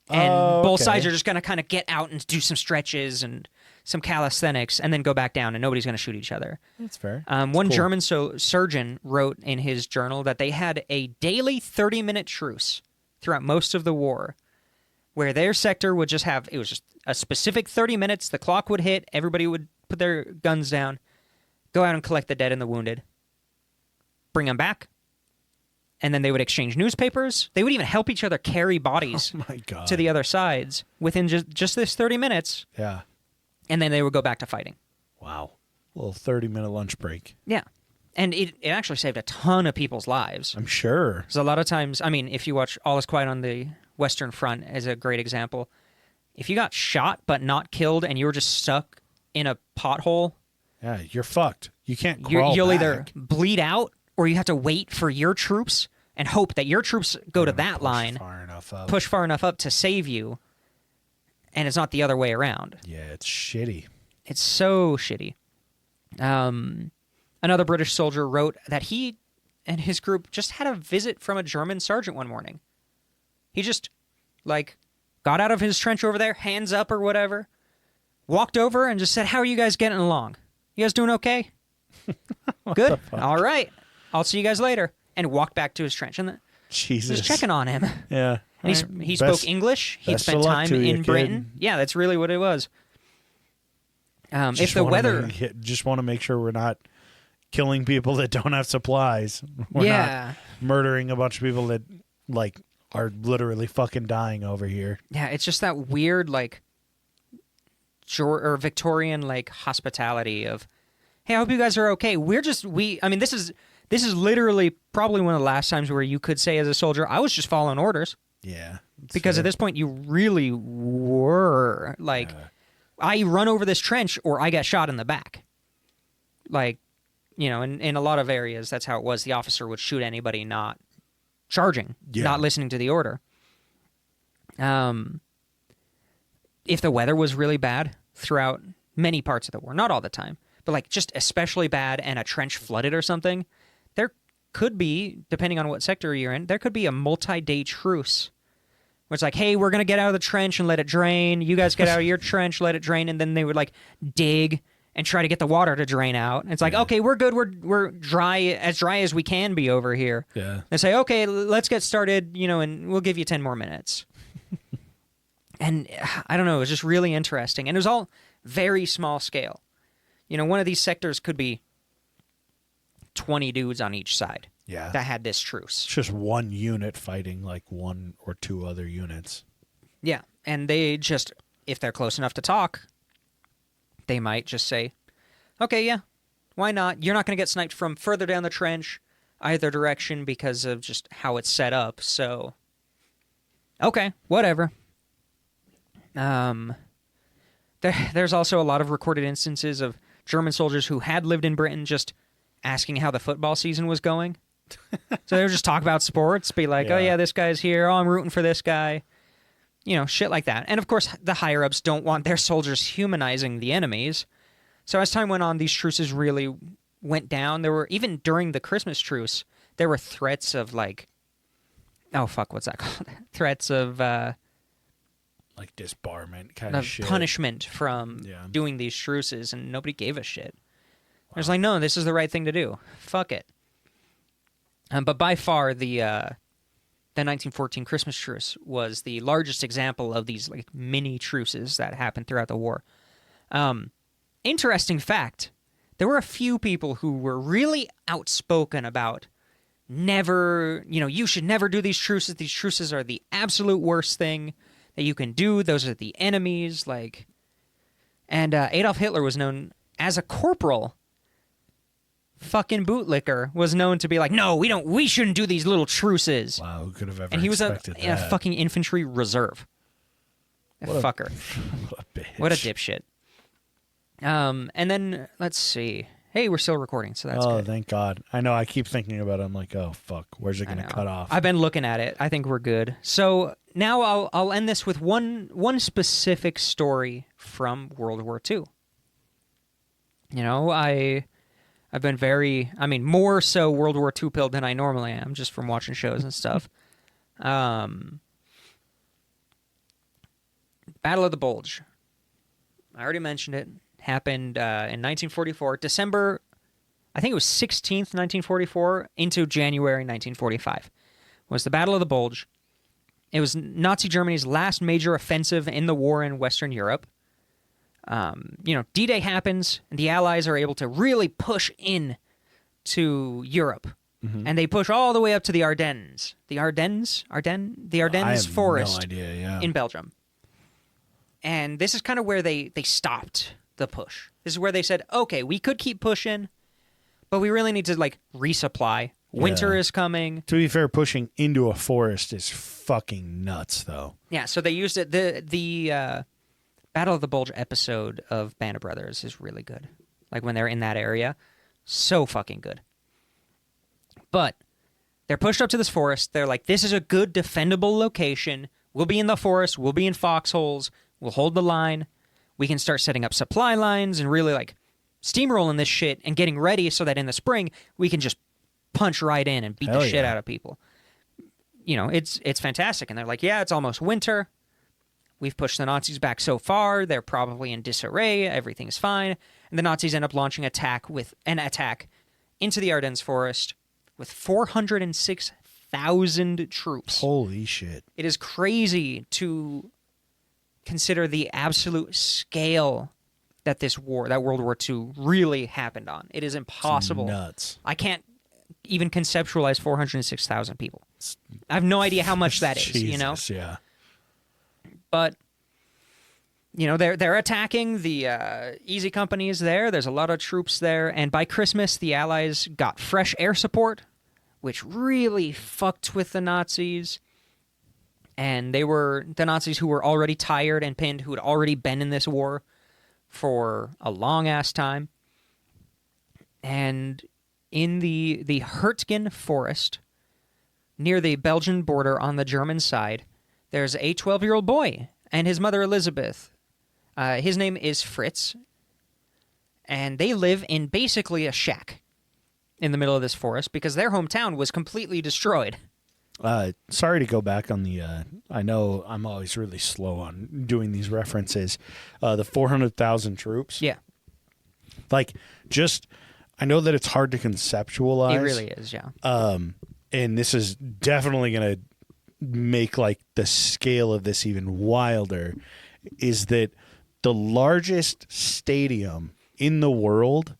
And both sides are just going to kind of get out and do some stretches and some calisthenics and then go back down, and nobody's going to shoot each other. That's fair. One cool. German surgeon wrote in his journal that they had a daily 30-minute truce throughout most of the war, where their sector would just have, it was just a specific 30 minutes, the clock would hit, everybody would put their guns down, go out and collect the dead and the wounded, bring them back, and then they would exchange newspapers. They would even help each other carry bodies Oh my God. to the other sides within just this 30 minutes, Yeah. and then they would go back to fighting. Wow. Little 30-minute lunch break. Yeah. And it actually saved a ton of people's lives. I'm sure. Because a lot of times, I mean, if you watch All Is Quiet on the Western Front as a great example, if you got shot but not killed and you were just stuck in a pothole, Yeah, you're fucked. You can't crawl you'll back. either bleed out or you have to wait for your troops and hope that your troops go to that line, push far enough up to save you, and it's not the other way around. Yeah, it's shitty. It's so shitty. Another British soldier wrote that he and his group just had a visit from a German sergeant one morning. He just, like, got out of his trench over there, hands up or whatever, walked over and just said, how are you guys getting along? You guys doing okay? Good? All right. I'll see you guys later. And walked back to his trench. And Jesus. just checking on him. Yeah. And he spoke English. He'd best spent of luck time to you, in kid. Britain. Yeah, that's really what it was. If Just the wanna weather... just want to make sure we're not killing people that don't have supplies. We're Yeah. not murdering a bunch of people that, like, are literally fucking dying over here. Yeah, it's just that weird, like, Victorian, like, hospitality of, hey, I hope you guys are okay. I mean, this is literally probably one of the last times where you could say as a soldier, I was just following orders. Yeah. Because at this point, you really were. Like, I run over this trench or I get shot in the back. Like, in a lot of areas, that's how it was. The officer would shoot anybody not charging, not listening to the order. If the weather was really bad throughout many parts of the war, not all the time, but like just especially bad and a trench flooded or something, there could be, depending on what sector you're in, there could be a multi-day truce where it's like, hey, we're going to get out of the trench and let it drain. You guys get out of your trench, let it drain. And then they would like dig and try to get the water to drain out. And it's like, okay, we're good. We're dry as we can be over here. Yeah. And say, okay, let's get started, and we'll give you 10 more minutes. And I don't know, it was just really interesting. And it was all very small scale. One of these sectors could be 20 dudes on each side Yeah. that had this truce. It's just one unit fighting like one or two other units. Yeah. And they just, if they're close enough to talk, they might just say, okay, yeah, why not? You're not going to get sniped from further down the trench either direction because of just how it's set up. So, okay, whatever. There's also a lot of recorded instances of German soldiers who had lived in Britain just asking how the football season was going. So they would just talk about sports, be like, Yeah. oh, yeah, this guy's here. Oh, I'm rooting for this guy. You know, shit like that. And, of course, the higher-ups don't want their soldiers humanizing the enemies. So as time went on, these truces really went down. There were, even during the Christmas truce, there were threats of, like, oh, fuck, what's that called? Threats of Like disbarment kind of shit. punishment from Yeah. doing these truces, and nobody gave a shit. Wow. There's like, no, this is the right thing to do. Fuck it. But by far, the 1914 Christmas truce was the largest example of these like mini truces that happened throughout the war. Interesting fact, there were a few people who were really outspoken about never, you should never do these truces. These truces are the absolute worst thing that you can do. Those are the enemies. And Adolf Hitler was known as a corporal. Fucking bootlicker was known to be like, no, we shouldn't do these little truces. Wow, who could have ever And he was expected in a that? fucking infantry reserve. What a- fucker. What a bitch. What a dipshit. And then, let's see. Hey, we're still recording, so that's Oh, good. thank God. I know, I keep thinking about it. I'm like, oh, fuck, where's it I going to know. cut off? I've been looking at it. I think we're good. So now I'll end this with one specific story from World War II. I've been more so World War II pilled than I normally am, just from watching shows and stuff. Battle of the Bulge. I already mentioned it. Happened in 1944, December, I think it was 16th, 1944, into January 1945, was the Battle of the Bulge. It was Nazi Germany's last major offensive in the war in Western Europe. D-Day happens, and the Allies are able to really push in to Europe. Mm-hmm. And they push all the way up to the Ardennes. The Ardennes I forest have no idea, yeah. in Belgium. And this is kind of where they stopped the push. This is where they said, okay, we could keep pushing, but we really need to, resupply. Winter is coming. To be fair, pushing into a forest is fucking nuts, though. Yeah, so they used it. The Battle of the Bulge episode of Band of Brothers is really good. Like, when they're in that area. So fucking good. But they're pushed up to this forest. They're like, this is a good defendable location. We'll be in the forest. We'll be in foxholes. We'll hold the line. We can start setting up supply lines and really, steamrolling this shit and getting ready so that in the spring we can just punch right in and beat the shit out of people. It's fantastic. And they're like, yeah, it's almost winter. We've pushed the Nazis back so far. They're probably in disarray. Everything's fine. And the Nazis end up launching an attack into the Ardennes forest with 406,000 troops. Holy shit. It is crazy to consider the absolute scale that World War II really happened on. It is impossible. It's nuts. I can't even conceptualize 406,000 people. I have no idea how much that is, Jesus, yeah. But, they're attacking. The Easy Company is there. There's a lot of troops there. And by Christmas, the Allies got fresh air support, which really fucked with the Nazis. And they were the Nazis who were already tired and pinned, who had already been in this war for a long-ass time. And in the Hurtgen forest, near the Belgian border on the German side, there's a 12-year-old boy and his mother, Elizabeth. His name is Fritz. And they live in basically a shack in the middle of this forest because their hometown was completely destroyed. Sorry to go back on the, I know I'm always really slow on doing these references. The 400,000 troops. Yeah. I know that it's hard to conceptualize. It really is, yeah. And this is definitely going to make the scale of this even wilder, is that the largest stadium in the world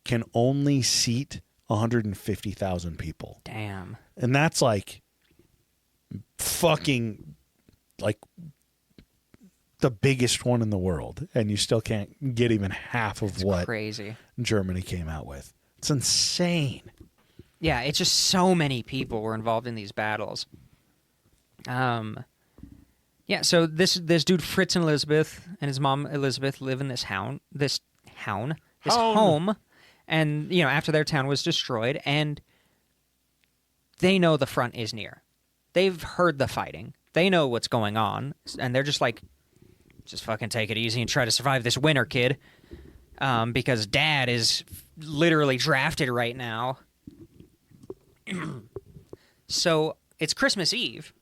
can only seat 150,000 people. Damn. And that's fucking the biggest one in the world, and you still can't get even half of what Crazy. Germany came out with. It's insane. Yeah, it's just so many people were involved in these battles. So this dude Fritz and Elizabeth and his mom Elizabeth live in this home. And, after their town was destroyed, and they know the front is near. They've heard the fighting. They know what's going on, and they're just like, just fucking take it easy and try to survive this winter, kid. Because Dad is literally drafted right now. So it's Christmas Eve.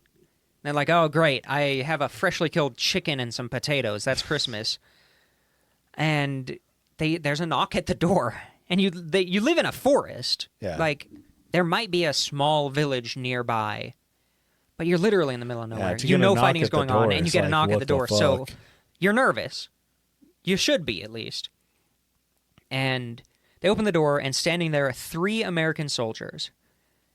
They're like, oh, great, I have a freshly killed chicken and some potatoes. That's Christmas. And there's a knock at the door. And you live in a forest. Yeah. Like, there might be a small village nearby, but you're literally in the middle of nowhere. to get a knock Fighting is at the going on, door and you is get a like, knock at what the the door. So fuck? you're nervous. You should be, at least. And they open the door, and standing there are 3 American soldiers.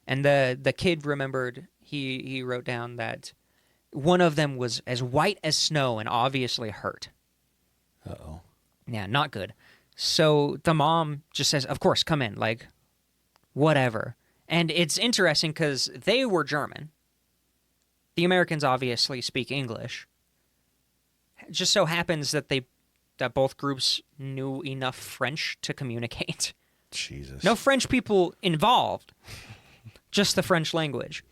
And the kid remembered, he wrote down that one of them was as white as snow and obviously hurt. Uh-oh. Yeah, not good. So the mom just says, of course, come in, like, whatever. And it's interesting because they were German. The Americans obviously speak English. It just so happens that both groups knew enough French to communicate. Jesus. No French people involved, just the French language,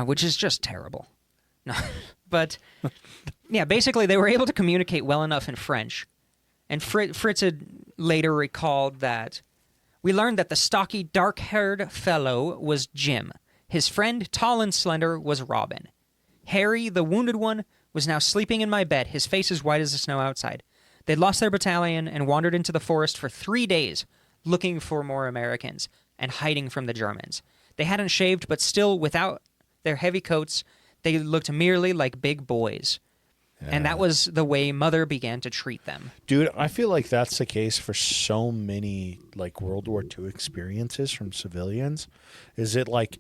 which is just terrible. No, but yeah, basically they were able to communicate well enough in French. And Fritz had later recalled that we learned that the stocky, dark-haired fellow was Jim. His friend, tall and slender, was Robin. Harry, the wounded one, was now sleeping in my bed, his face as white as the snow outside. They'd lost their battalion and wandered into the forest for 3 days, looking for more Americans and hiding from the Germans. They hadn't shaved, but still, without their heavy coats, they looked merely like big boys. Yeah. And that was the way Mother began to treat them. Dude, I feel like that's the case for so many, like, World War II experiences from civilians. Is it, like,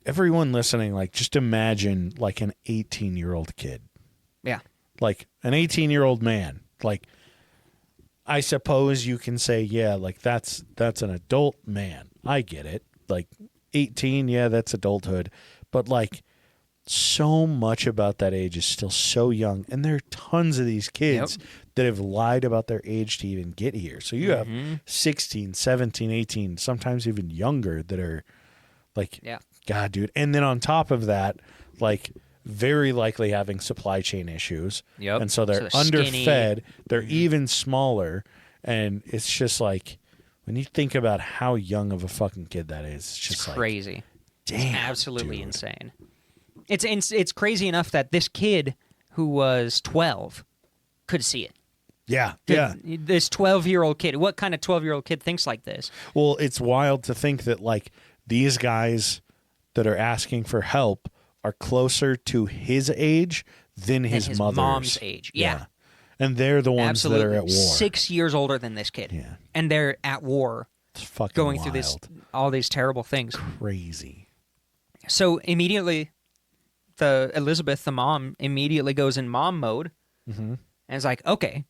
everyone listening, like, just imagine, like, an 18-year-old kid. Yeah. Like, an 18-year-old man. Like, I suppose you can say, yeah, like, that's an adult man. I get it. Like, 18, yeah, that's adulthood. But, like, so much about that age is still so young, and there are tons of these kids that have lied about their age to even get here. So you have 16, 17, 18, sometimes even younger that are like, God, dude. And then on top of that, like, very likely having supply chain issues. Yep. And so they're underfed. They're even smaller. And it's just like, when you think about how young of a fucking kid that is, it's just like, crazy. Damn, it's absolutely dude. insane. It's crazy enough that this kid who was 12 could see it. Yeah, This 12-year-old kid. What kind of 12-year-old kid thinks like this? Well, it's wild to think that, like, these guys that are asking for help are closer to his age than his mother's. Mom's age. Yeah. And they're the ones Absolutely. that are at war. 6 years older than this kid. Yeah. And they're at war. It's fucking going wild. through all these terrible things. Crazy. So immediately, Elizabeth, the mom, immediately goes in mom mode, and is like, okay,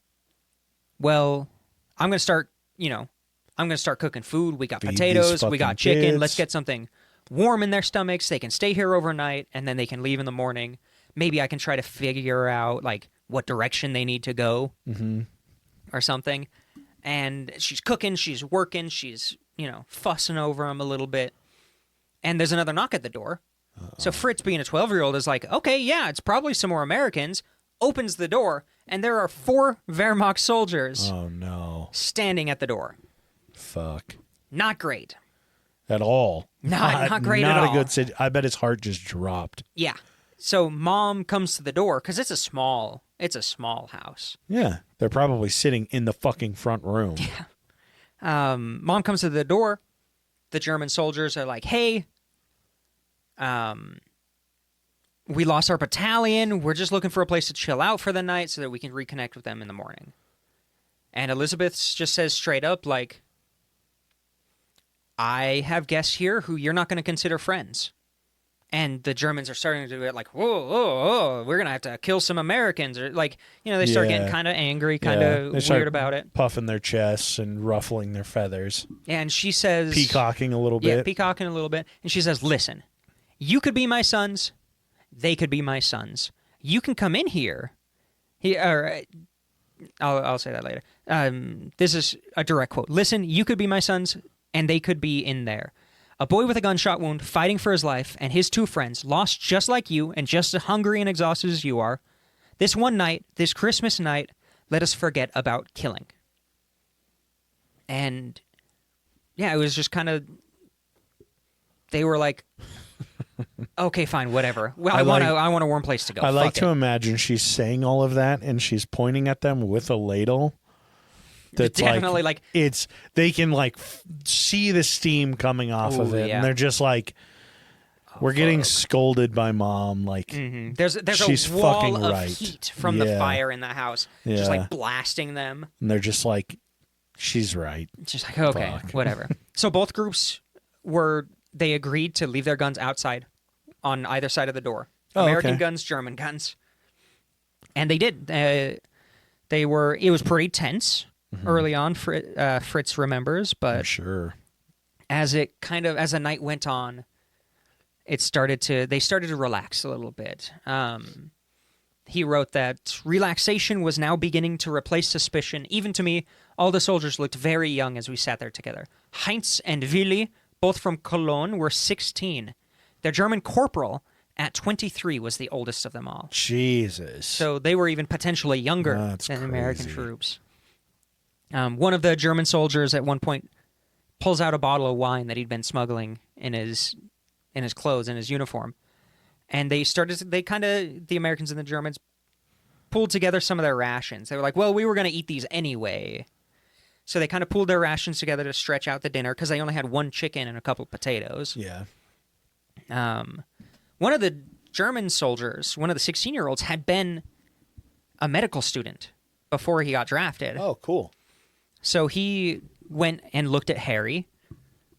well, I'm gonna start cooking food. We got potatoes, we got chicken. Kids. Let's get something warm in their stomachs. They can stay here overnight, and then they can leave in the morning. Maybe I can try to figure out, like, what direction they need to go, or something. And she's cooking, she's working, she's, fussing over them a little bit. And there's another knock at the door. So Fritz, being a 12-year-old, is like, okay, yeah, it's probably some more Americans. Opens the door, and there are 4 Wehrmacht soldiers standing at the door. Fuck. Not great. At all. Not great at all. Not a good situation. I bet his heart just dropped. Yeah. So Mom comes to the door, because it's a small house. Yeah. They're probably sitting in the fucking front room. Yeah. Mom comes to the door. The German soldiers are like, hey, we lost our battalion. We're just looking for a place to chill out for the night so that we can reconnect with them in the morning. And Elizabeth just says straight up, like, I have guests here who you're not going to consider friends. And the Germans are starting to do it like, whoa, we're going to have to kill some Americans. Or like, they start getting kind of angry, kind of weird about it. Puffing their chests and ruffling their feathers. And she says... Peacocking a little bit. Yeah, peacocking a little bit. And she says, listen, you could be my sons. They could be my sons. You can come in here. I'll say that later. This is a direct quote. Listen, you could be my sons, and they could be in there. A boy with a gunshot wound, fighting for his life, and his two friends, lost just like you and just as hungry and exhausted as you are. This one night, this Christmas night, let us forget about killing. And, yeah, it was just kind of... They were like, okay, fine, whatever. Well, I want a warm place to go. I like Fuck to it. imagine she's saying all of that, and she's pointing at them with a ladle. That's Definitely, like it's they can like see the steam coming off of it, yeah. and they're just like, "We're getting scolded by mom." Like, there's she's a wall fucking of right. heat from the fire in the house, just Yeah. like blasting them. and they're just like, "She's right." Just like, okay, Fuck. whatever. So both groups they agreed to leave their guns outside on either side of the door. Oh, American okay. guns, German guns, and they did. It was pretty tense early on. Fritz remembers, I'm but sure. as the night went on, they started to relax a little bit. He wrote that relaxation was now beginning to replace suspicion. Even to me, all the soldiers looked very young as we sat there together. Heinz and Willi, both from Cologne, were 16. Their German corporal, at 23, was the oldest of them all. Jesus. So they were even potentially younger That's than American crazy. troops. One of the German soldiers at one point pulls out a bottle of wine that he'd been smuggling in his clothes, in his uniform. And the Americans and the Germans pulled together some of their rations. They were like, well, we were going to eat these anyway. So they kind of pulled their rations together to stretch out the dinner because they only had one chicken and a couple of potatoes. Yeah. One of the German soldiers, one of the 16-year-olds, had been a medical student before he got drafted. Oh, cool. So he went and looked at Harry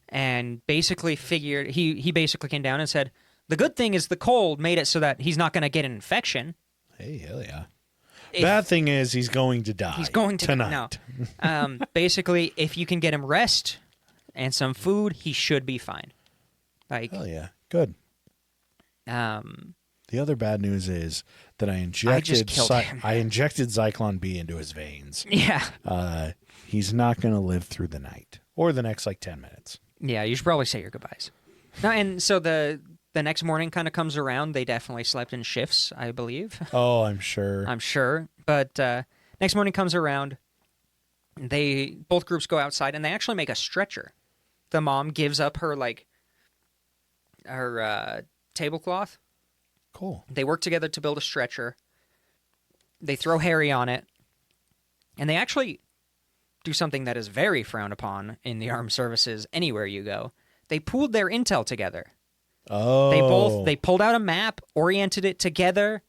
and basically figured... He basically came down and said, the good thing is the cold made it so that he's not going to get an infection. Hey, hell yeah. If- Bad thing is he's going to die. He's going to tonight. No. Basically, if you can get him rest and some food, he should be fine. Like, Hell yeah. Good. The other bad news is that I injected killed him. I injected Zyklon B into his veins. yeah, He's not going to live through the night or the next like 10 minutes. yeah. You should probably say your goodbyes. No, and so the next morning kind of comes around. They definitely slept in shifts, I believe. Oh, I'm sure. I'm sure. But next morning comes around. Both groups go outside and they actually make a stretcher. The mom gives up her tablecloth. Cool. They work together to build a stretcher. They throw Harry on it. And they actually do something that is very frowned upon in the armed services anywhere you go. They pooled their intel together. Oh. They pulled out a map, oriented it together,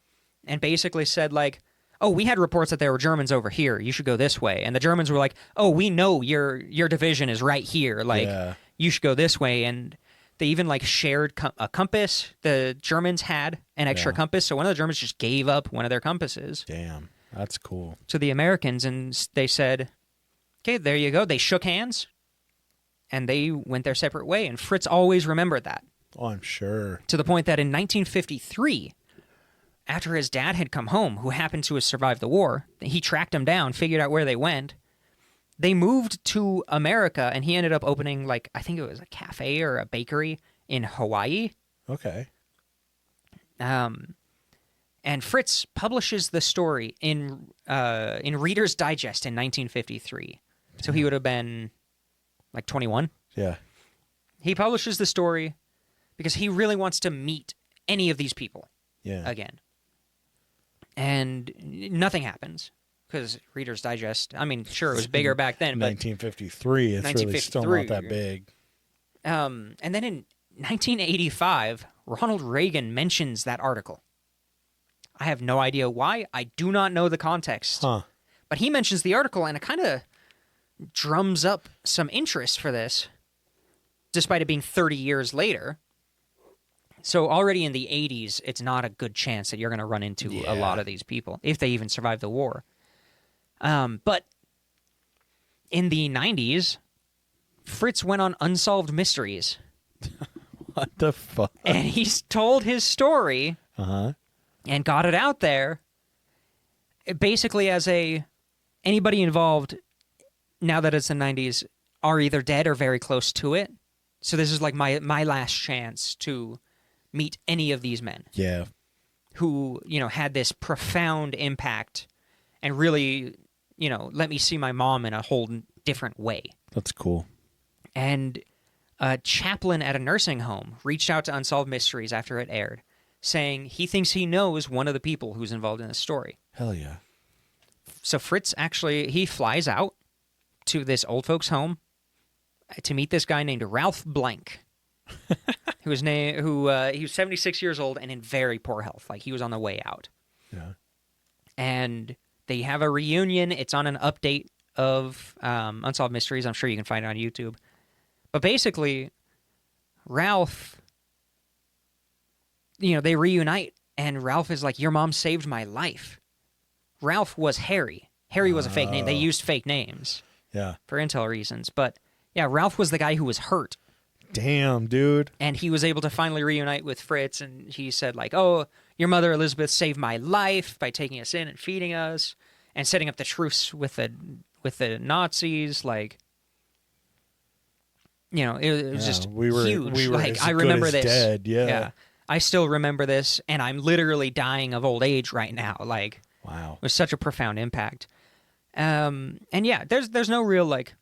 and basically said like, oh, we had reports that there were Germans over here. You should go this way. And the Germans were like, oh, we know your division is right here. Like, you should go this way. And they even like shared a compass. The Germans had an extra compass, so one of the Germans just gave up one of their compasses. Damn. That's cool. To the Americans, and they said, okay, there you go. They shook hands, and they went their separate way. And Fritz always remembered that. Oh, I'm sure. To the point that in 1953, after his dad had come home, who happened to have survived the war, he tracked him down, figured out where they went. They moved to America, and he ended up opening, like, I think it was a cafe or a bakery in Hawaii. Okay. And Fritz publishes the story in Reader's Digest in 1953. So he would have been, like, 21. Yeah. He publishes the story because he really wants to meet any of these people again. And nothing happens because Reader's Digest, I mean, sure, it was bigger back then, but 1953, it's really still not that big. And then in 1985, Ronald Reagan mentions that article. I have no idea why. I do not know the context. Huh. But he mentions the article, and it kind of drums up some interest for this, despite it being 30 years later. So already in the 80s, it's not a good chance that you're going to run into a lot of these people, if they even survive the war. But in the 90s, Fritz went on Unsolved Mysteries. What the fuck? And he's told his story Uh-huh. and got it out there basically as a, anybody involved, now that it's the 90s, are either dead or very close to it. So this is like my last chance to meet any of these men. Yeah. Who, had this profound impact and really, let me see my mom in a whole different way. That's cool. And a chaplain at a nursing home reached out to Unsolved Mysteries after it aired, saying he thinks he knows one of the people who's involved in this story. Hell yeah. So Fritz he flies out to this old folks' home to meet this guy named Ralph Blank, he was 76 years old and in very poor health. Like, he was on the way out. Yeah. And they have a reunion. It's on an update of Unsolved Mysteries. I'm sure you can find it on YouTube. But basically, Ralph, they reunite, and Ralph is like, your mom saved my life. Ralph was Harry. Harry was a fake name. They used fake names for intel reasons. But, yeah, Ralph was the guy who was hurt. Damn, dude. And he was able to finally reunite with Fritz, and he said, like, oh, your mother Elizabeth saved my life by taking us in and feeding us and setting up the truce with the Nazis. Like, it was just huge. We were like, as I good remember as this. Dead. Yeah. I still remember this, and I'm literally dying of old age right now. Like, wow. It was such a profound impact. And yeah, there's no real, like,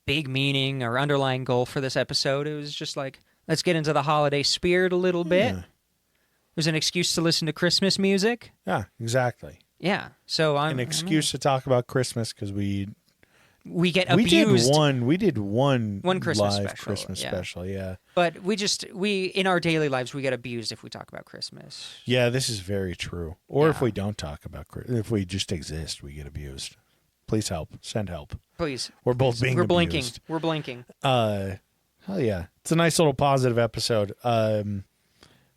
big meaning or underlying goal for this episode. It was just like, let's get into the holiday spirit a little bit. It was an excuse to listen to Christmas music. Yeah, exactly. Yeah, so an excuse to talk about Christmas because we get abused. We did one Christmas live special, Christmas special. Yeah, but we in our daily lives we get abused if we talk about Christmas. Yeah, this is very true. Or if we don't talk about Christmas, if we just exist, we get abused. Please help. Send help. Please. We're both being abused. We're blinking. Hell yeah. It's a nice little positive episode.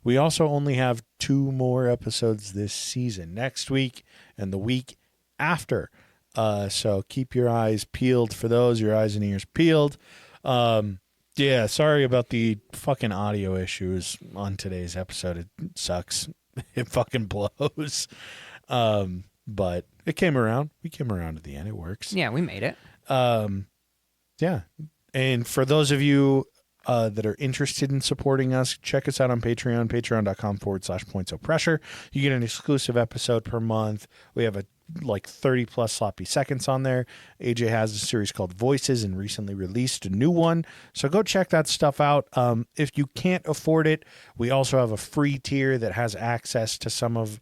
We also only have 2 more episodes this season. Next week and the week after. So keep your eyes peeled for those. Your eyes and ears peeled. Yeah, sorry about the fucking audio issues on today's episode. It sucks. It fucking blows. But it came around. We came around at the end. It works. Yeah, we made it. Yeah. And for those of you that are interested in supporting us, check us out on Patreon, patreon.com/points of pressure. You get an exclusive episode per month. We have 30 plus sloppy seconds on there. AJ has a series called Voices and recently released a new one. So go check that stuff out. If you can't afford it, we also have a free tier that has access to some of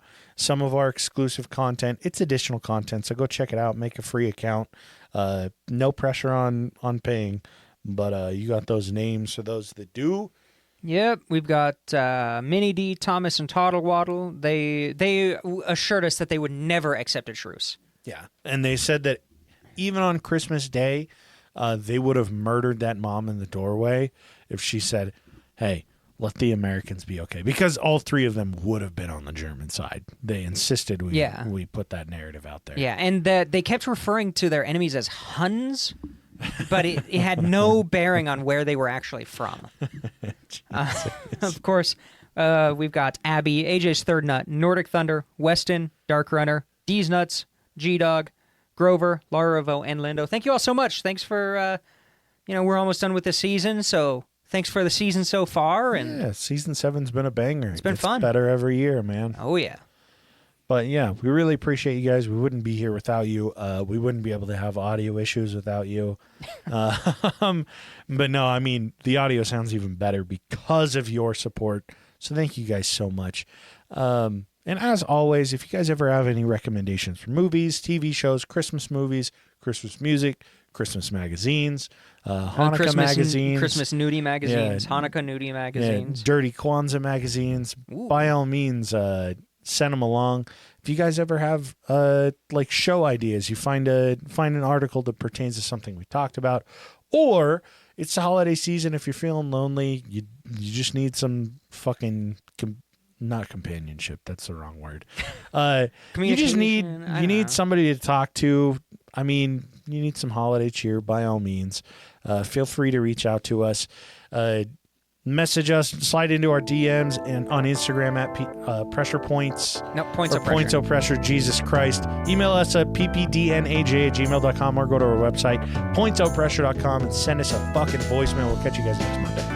our exclusive content. It's additional content. So go check it out. Make a free account. No pressure on paying, but you got those names for those that do. Yep, we've got Minnie D, Thomas, and Toddle Waddle. They assured us that they would never accept a truce. Yeah, and they said that even on Christmas Day, they would have murdered that mom in the doorway if she said, hey, let the Americans be okay. Because all 3 of them would have been on the German side. They insisted we put that narrative out there. Yeah, and they kept referring to their enemies as Huns, but it had no bearing on where they were actually from. Of course, we've got Abby, AJ's Third Nut, Nordic Thunder, Weston, Dark Runner, D's Nuts, G-Dog, Grover, Laravo, and Lindo. Thank you all so much. Thanks for, we're almost done with the season, so thanks for the season so far. And yeah, season 7's been a banger. It's been fun. Better every year, man. Oh, yeah. But yeah, we really appreciate you guys. We wouldn't be here without you. We wouldn't be able to have audio issues without you. But no, I mean, the audio sounds even better because of your support. So thank you guys so much. And as always, if you guys ever have any recommendations for movies, TV shows, Christmas movies, Christmas music, Christmas magazines, Hanukkah magazines, Christmas nudie magazines, Hanukkah nudie magazines, Dirty Kwanzaa magazines, by all means, send them along. If you guys ever have show ideas, you find an article that pertains to something we talked about, or it's the holiday season. If you're feeling lonely, you just need some fucking not companionship. That's the wrong word. You just need somebody to talk to. I mean, you need some holiday cheer. By all means, feel free to reach out to us. Message us, slide into our DMs and on Instagram at Pressure Points. No, Points or of Pressure. Points of Pressure, Jesus Christ. Email us at ppdnaj@gmail.com or go to our website, pointsopressure.com, and send us a fucking voicemail. We'll catch you guys next Monday.